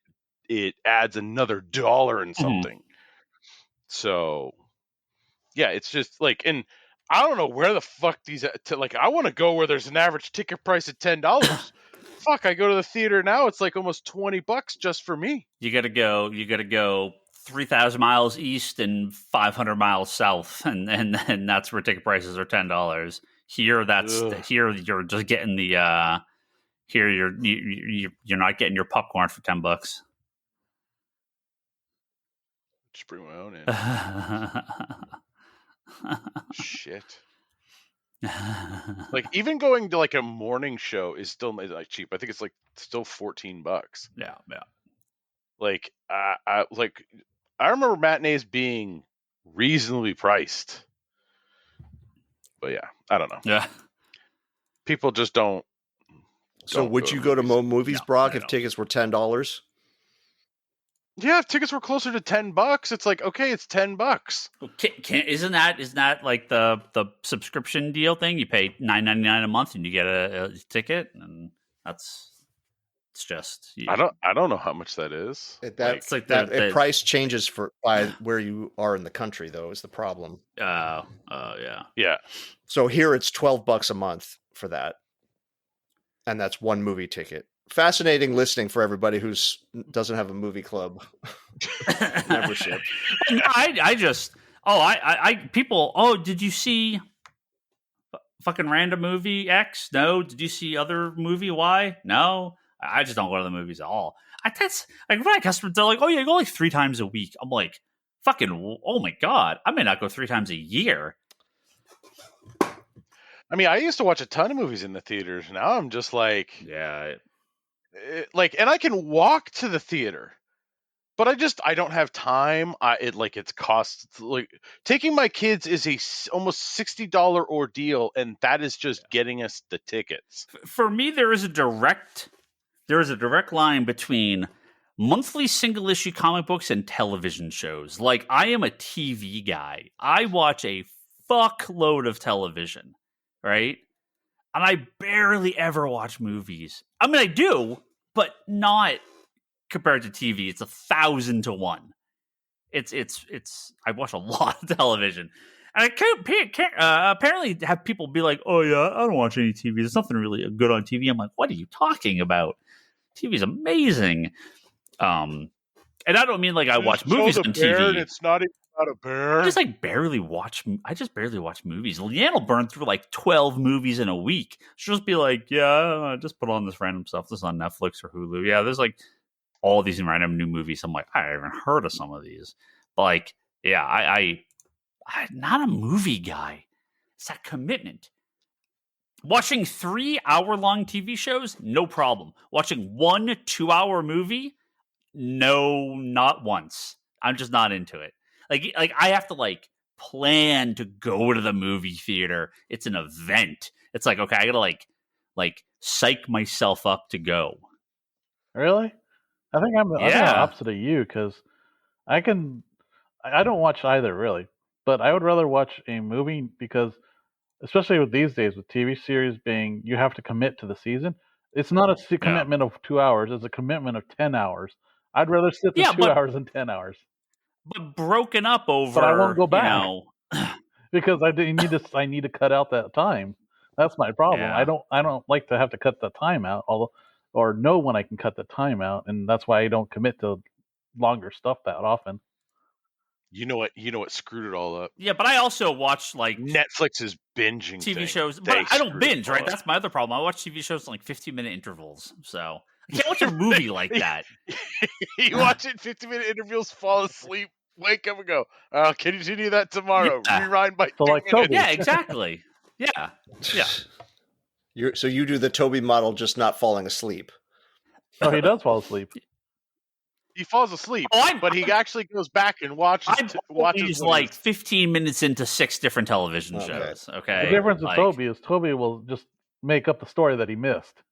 it adds another $1 and something. So, yeah, it's just like, and I don't know where the fuck these, like, I want to go where there's an average ticket price of $10. Fuck, I go to the theater now, it's like almost $20 just for me. You gotta go 3,000 miles east and 500 miles south, and that's where ticket prices are $10. Here, here you're just getting the here you're not getting your popcorn for $10. Just bring my own in. Shit. Like, even going to like a morning show is still like cheap. I think it's like still $14. Yeah. Like, I remember matinees being reasonably priced. But yeah, I don't know. Yeah. People just don't. So would you go to movies, Brock, if tickets were $10? Yeah, if tickets were closer to $10, it's like, okay, it's $10. Isn't that like the subscription deal thing? You pay $9.99 a month and you get a ticket, and it's just I don't know how much that is. That price changes by where you are in the country, though, is the problem. Yeah. So here it's $12 a month for that, and that's one movie ticket. Fascinating listening for everybody who doesn't have a movie club membership. Did you see fucking random movie X? No. Did you see other movie Y? No. I just don't go to the movies at all. That's like when I customers, they're like, oh yeah, you go like 3 times a week. I'm like, fucking, oh my God, I may not go 3 times a year. I mean, I used to watch a ton of movies in the theaters. Now I'm just like, yeah. And I can walk to the theater, but I don't have time. It's costs, like, taking my kids is almost $60 ordeal, and that is just getting us the tickets. For me, there is a direct line between monthly single issue comic books and television shows. Like, I am a TV guy. I watch a fuckload of television, right? And I barely ever watch movies. I mean, I do, but not compared to TV. It's 1,000 to 1. It's. I watch a lot of television, and I can't apparently have people be like, "Oh yeah, I don't watch any TV. There's nothing really good on TV." I'm like, "What are you talking about? TV is amazing." And I don't mean like I watch movies on TV. It's not even about a bear. I just barely watch movies. Leanne will burn through like 12 movies in a week. She'll just be like, yeah, just put on this random stuff. This is on Netflix or Hulu. Yeah, there's like all these random new movies. I'm like, I haven't heard of some of these. But like, yeah, I'm not a movie guy. It's that commitment. Watching 3-hour-long TV shows, no problem. Watching 1 2-hour movie, no, not once. I'm just not into it. Like I have to plan to go to the movie theater. It's an event. It's like, okay, I gotta like psych myself up to go. Really? I think I'm the opposite of you, because I don't watch either, really. But I would rather watch a movie, because especially with these days with TV series being, you have to commit to the season. It's not a commitment of 2 hours. It's a commitment of 10 hours. I'd rather sit the 2 hours than 10 hours. But broken up over. But I won't go back because I need to cut out that time. That's my problem. Yeah. I don't like to have to cut the time out, or know when I can cut the time out, and that's why I don't commit to longer stuff that often. You know what screwed it all up? Yeah, but I also watch like Netflix is binging TV shows, but I don't binge, right? That's my other problem. I watch TV shows in like 15-minute intervals, so I can't watch a movie like that. You watch it in 50-minute intervals, fall asleep, wake up and go, can you continue that tomorrow? Yeah. Rewind by 2 minutes. Yeah, exactly. Yeah. So you do the Toby model, just not falling asleep. Oh, he does fall asleep. He falls asleep, Oh, but he actually goes back and watches. He's like 15 minutes into 6 different television shows. Okay, The difference with like, Toby is Toby will just make up the story that he missed.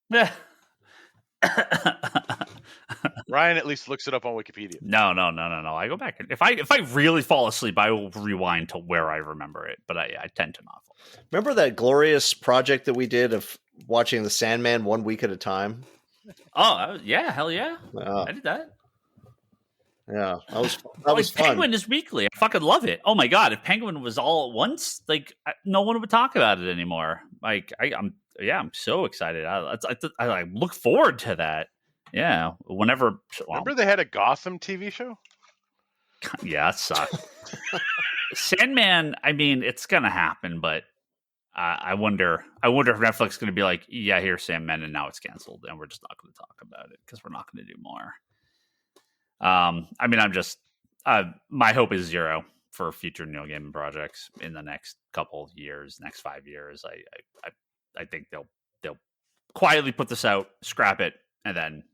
Yeah. Ryan at least looks it up on Wikipedia. No. I go back. If I really fall asleep, I will rewind to where I remember it. But I tend to not fall asleep. Remember that glorious project that we did of watching The Sandman 1 week at a time? Oh yeah, hell yeah! I did that. Yeah, that was fun. Penguin is weekly. I fucking love it. Oh my god, if Penguin was all at once, like no one would talk about it anymore. Like I'm so excited. I look forward to that. Yeah, whenever. Remember they had a Gotham TV show? Yeah, that sucked. Sandman. I mean, it's gonna happen, but I wonder if Netflix is gonna be like, yeah, here's Sandman, and now it's canceled, and we're just not gonna talk about it because we're not gonna do more. I mean, I'm just my hope is zero for future Neil Gaiman projects in the next couple of years, next 5 years. I think they'll quietly put this out, scrap it, and then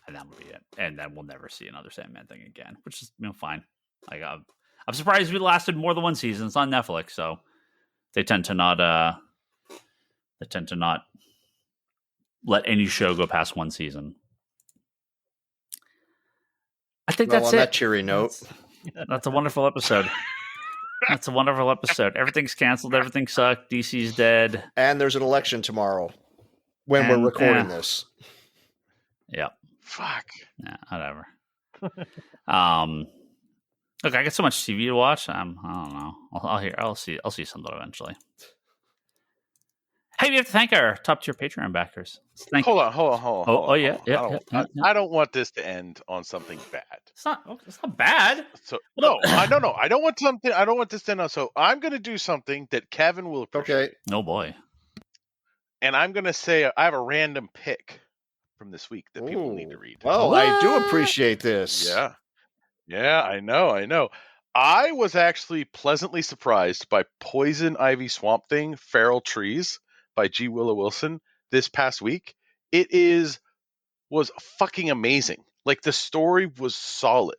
that'll be it. And then we'll never see another Sandman thing again, which is fine. Like I'm surprised we lasted more than one season. It's on Netflix, so they tend to not let any show go past one season. I think that's on it. That cheery note. That's a wonderful episode. That's a wonderful episode. Everything's canceled. Everything sucked. DC's dead. And there's an election tomorrow when we're recording this. Yep. Fuck. Yeah, whatever. Look, I got so much TV to watch. I don't know. I'll see something eventually. Hey, we have to thank our top tier Patreon backers. Hold on. Yeah. I don't want this to end on something bad. It's not bad. So no. I don't want something. I don't want this to end on. So I'm going to do something that Kevin will appreciate. Okay. Oh boy. And I'm going to say I have a random pick from this week that people need to read. Oh, what? I do appreciate this. Yeah, I know. I was actually pleasantly surprised by Poison Ivy Swamp Thing, Feral Trees by G. Willow Wilson this past week. It was fucking amazing. Like, the story was solid.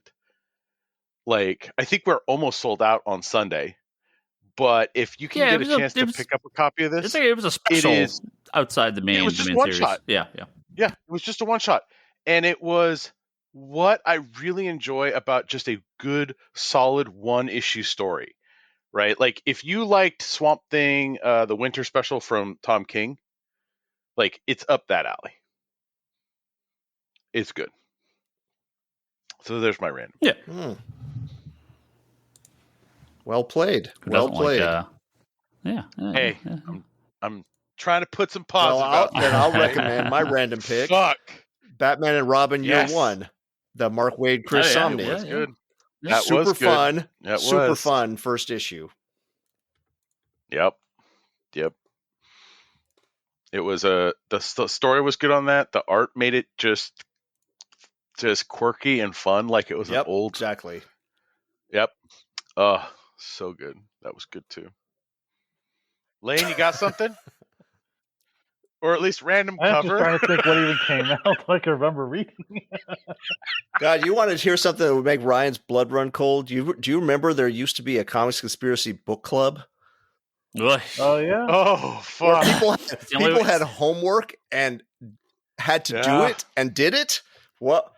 Like, I think we're almost sold out on Sunday. But if you can get a chance to pick up a copy of this, it was a special outside the main. It was just main one series. shot. Yeah. Yeah, it was just a one shot. And it was what I really enjoy about just a good, solid one-issue story, right? Like, if you liked Swamp Thing, the winter special from Tom King, like, it's up that alley. It's good. So there's my random. Yeah. Well played. Yeah. Hey, I'm trying to put some positive out there. Then I'll recommend my random pick. Fuck. Batman and Robin Year One. The Mark Waid, Chris Somney. That was good. That super was fun. That super was fun first issue. Yep. It was the story was good on that. The art made it just quirky and fun, like it was an old. Exactly. Yep. So good. That was good too. Lane, you got something? Or at least random cover? I'm just trying to think what even came out I can remember reading. God, you want to hear something that would make Ryan's blood run cold? Do you remember there used to be a Comics Conspiracy book club? Oh, yeah? Oh, fuck. People had homework and had to do it and did it? What?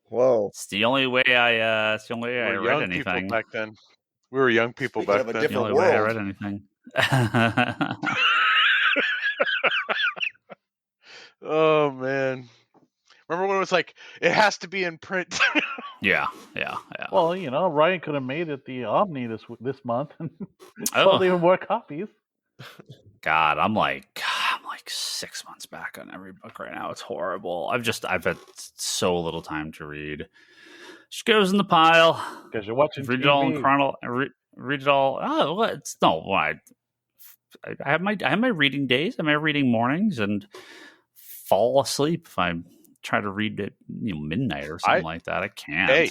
Whoa. It's the only way I read anything. Back then. We were young people back then. The only way I read anything. Oh, man. Remember when it was like, it has to be in print? Yeah. Well, Ryan could have made it the Omni this month and sold even more copies. God, I'm like 6 months back on every book right now. It's horrible. I've had so little time to read. Just goes in the pile. Because you're watching read TV. it all in chronology. Read it all. Oh, what? No, why? I have my reading days. I have my reading mornings and fall asleep if I try to read at midnight or something like that. I can't. Hey,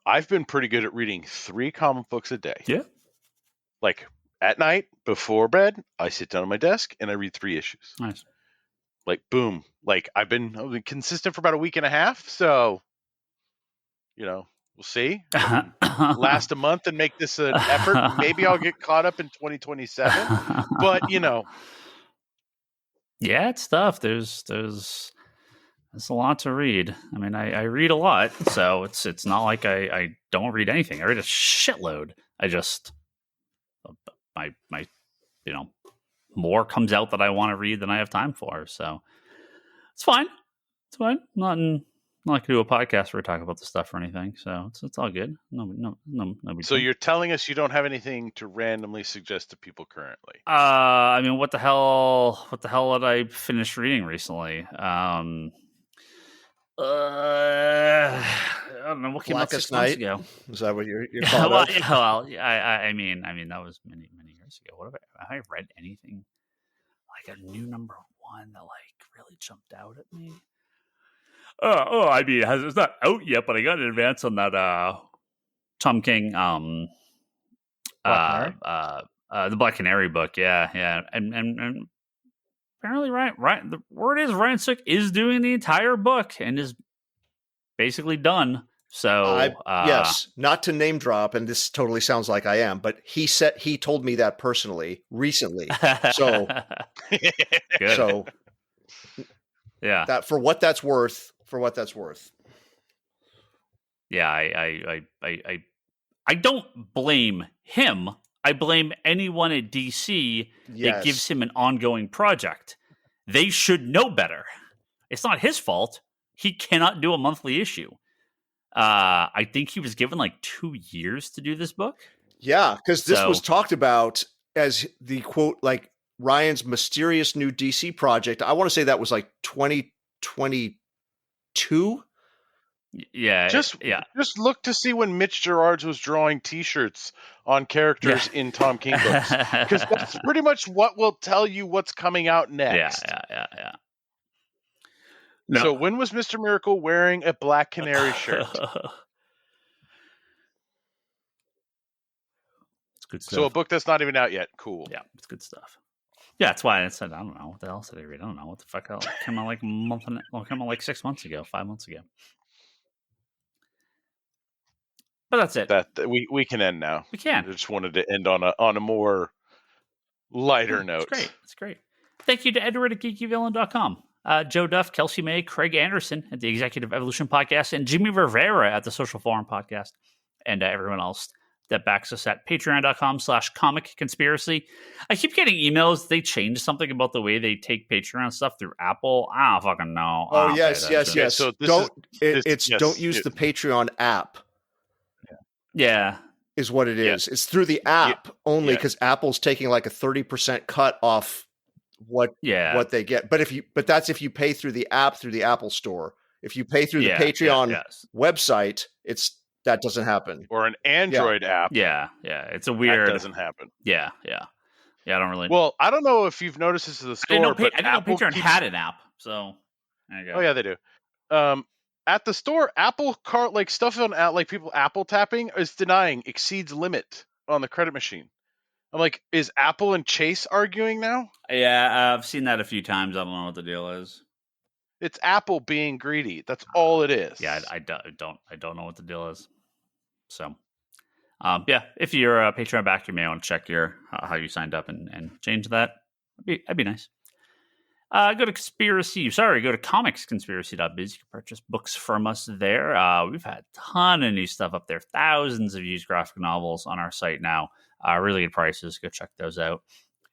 I've been pretty good at reading 3 comic books a day. Yeah. Like at night before bed, I sit down at my desk and I read 3 issues. Nice. Like, boom. Like, I've been consistent for about a week and a half, so, we'll see. Last a month and make this an effort. Maybe I'll get caught up in 2027. But, yeah, it's tough. There's a lot to read. I mean, I read a lot, so it's not like I don't read anything. I read a shitload. I just my more comes out that I want to read than I have time for. So it's fine. It's fine. Not going to do a podcast where we talk about the stuff or anything. So it's all good. No. So you're telling us you don't have anything to randomly suggest to people currently? I mean, what the hell did I finish reading recently? I don't know. What came out 6 months ago? Is that what you're calling I mean, that was many years ago. Have I read anything like a new number one that like really jumped out at me? I mean, it's not out yet, but I got an advance on that Tom King, the Black Canary book. Yeah, and apparently, right. The word is Ryan Sook is doing the entire book and is basically done. So yes, not to name drop, and this totally sounds like I am, but he told me that personally recently. So, good. So yeah, that for what that's worth. Yeah, I don't blame him. I blame anyone at DC that gives him an ongoing project. They should know better. It's not his fault. He cannot do a monthly issue. I think he was given like 2 years to do this book. Yeah, because this was talked about as the quote, like Ryan's mysterious new DC project. I want to say that was like 2022. Yeah, just look to see when Mitch Gerards was drawing T-shirts on characters in Tom King books, because that's pretty much what will tell you what's coming out next. Yeah. No. So when was Mr. Miracle wearing a Black Canary shirt? It's good stuff. So a book that's not even out yet. Cool. Yeah, it's good stuff. Yeah, that's why I said I don't know what the else did I read. I don't know what the fuck else came out like came out like 6 months ago, 5 months ago. But that's it. That we can end now. We can. I just wanted to end on a more lighter note. It's great. Thank you to Edward at geekyvillain.com. Joe Duff, Kelsey May, Craig Anderson at the Executive Evolution Podcast, and Jimmy Rivera at the Social Forum Podcast, and everyone else that backs us at patreon.com/comic conspiracy. I keep getting emails. They changed something about the way they take Patreon stuff through Apple. I don't fucking know. Oh, yes. So don't use the Patreon app. Yeah. Is what it is. It's through the app only because Apple's taking like a 30% cut off what they get. But that's if you pay through the app through the Apple Store. If you pay through the Patreon website, that doesn't happen. Or an Android app. Yeah. It's a weird. That doesn't happen. Yeah. I don't really. Well, I don't know if you've noticed this at the store. I didn't know Patreon had an app. So there you go. Oh yeah, they do. At the store, Apple cart like stuff on like people Apple tapping is denying exceeds limit on the credit machine. I'm like, is Apple and Chase arguing now? Yeah, I've seen that a few times. I don't know what the deal is. It's Apple being greedy. That's all it is. Yeah, I don't know what the deal is. So, if you're a Patreon backer, you may want to check how you signed up and change that. That'd be nice. Go to comicsconspiracy.biz. You can purchase books from us there. We've had a ton of new stuff up there. Thousands of used graphic novels on our site now. Really good prices. Go check those out.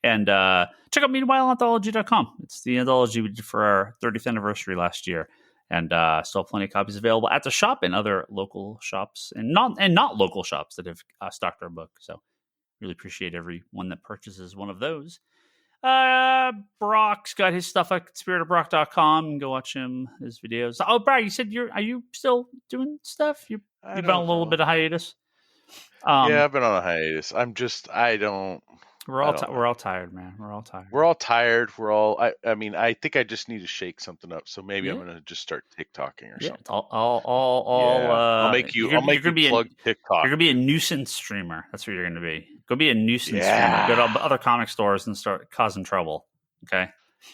And check out MeanwhileAnthology.com. It's the anthology we did for our 30th anniversary last year. And still plenty of copies available at the shop and other local shops and not local shops that have stocked our book. So really appreciate everyone that purchases one of those. Brock's got his stuff at conspiratorBrock.com. Go watch his videos. Oh, Brock, you said are you still doing stuff? You've been on a little bit of hiatus. Yeah, I've been on a hiatus. We're all tired, man. We're all tired. I think I just need to shake something up. So maybe I'm gonna just start TikToking or something. I'll make you plug TikTok. You're gonna be a nuisance streamer. That's what you're gonna be. Go be a nuisance streamer. Go to other comic stores and start causing trouble. Okay.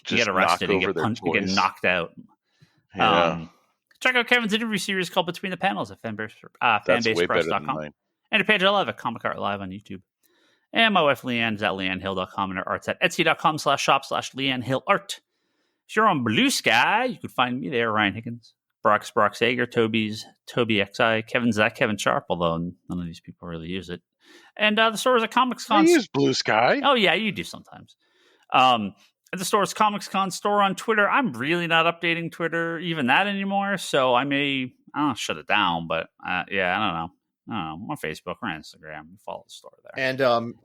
You get arrested, you get punched, you get knocked out. Yeah. Check out Kevin's interview series called Between the Panels at fanbasepress.com. And a page I love at Comic Art Live on YouTube. And my wife Leanne is at leannehill.com and her art's at etsy.com/shop/LeanneHillArt. If you're on Blue Sky, you can find me there, Ryan Higgins. Brock Sager, Toby XI, Kevin's at Kevin Sharp, although none of these people really use it. And the store is at Comics Con. I use Blue Sky. Oh, yeah, you do sometimes. At the store's Comics Con store on Twitter. I'm really not updating Twitter, even that anymore. So I don't shut it down, but yeah, I don't know. I'm on Facebook or Instagram. Follow the store there.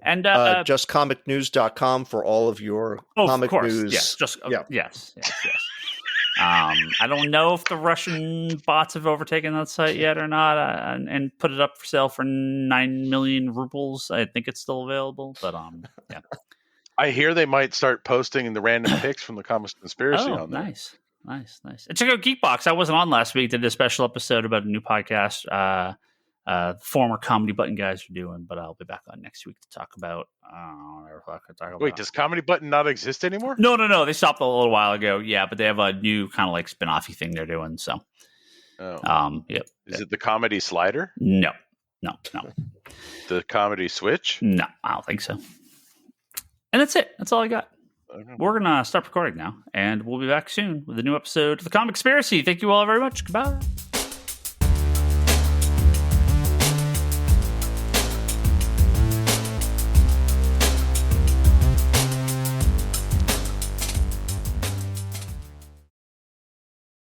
And justcomicnews.com for all of your comic news. Yes, yes. I don't know if the Russian bots have overtaken that site yet or not, and put it up for sale for 9 million rubles. I think it's still available, but yeah. I hear they might start posting the random pics from the Comics Conspiracy on there. Nice. And check out Geekbox. I wasn't on last week. Did a special episode about a new podcast former Comedy Button guys are doing, but I'll be back on next week to talk about. Wait, does Comedy Button not exist anymore? No. They stopped a little while ago. Yeah, but they have a new kind of like spin-offy thing they're doing. So, yep. Is it the Comedy Slider? No. The Comedy Switch? No, I don't think so. And that's it. That's all I got. We're gonna stop recording now, and we'll be back soon with a new episode of The Comic Conspiracy. Thank you all very much. Goodbye.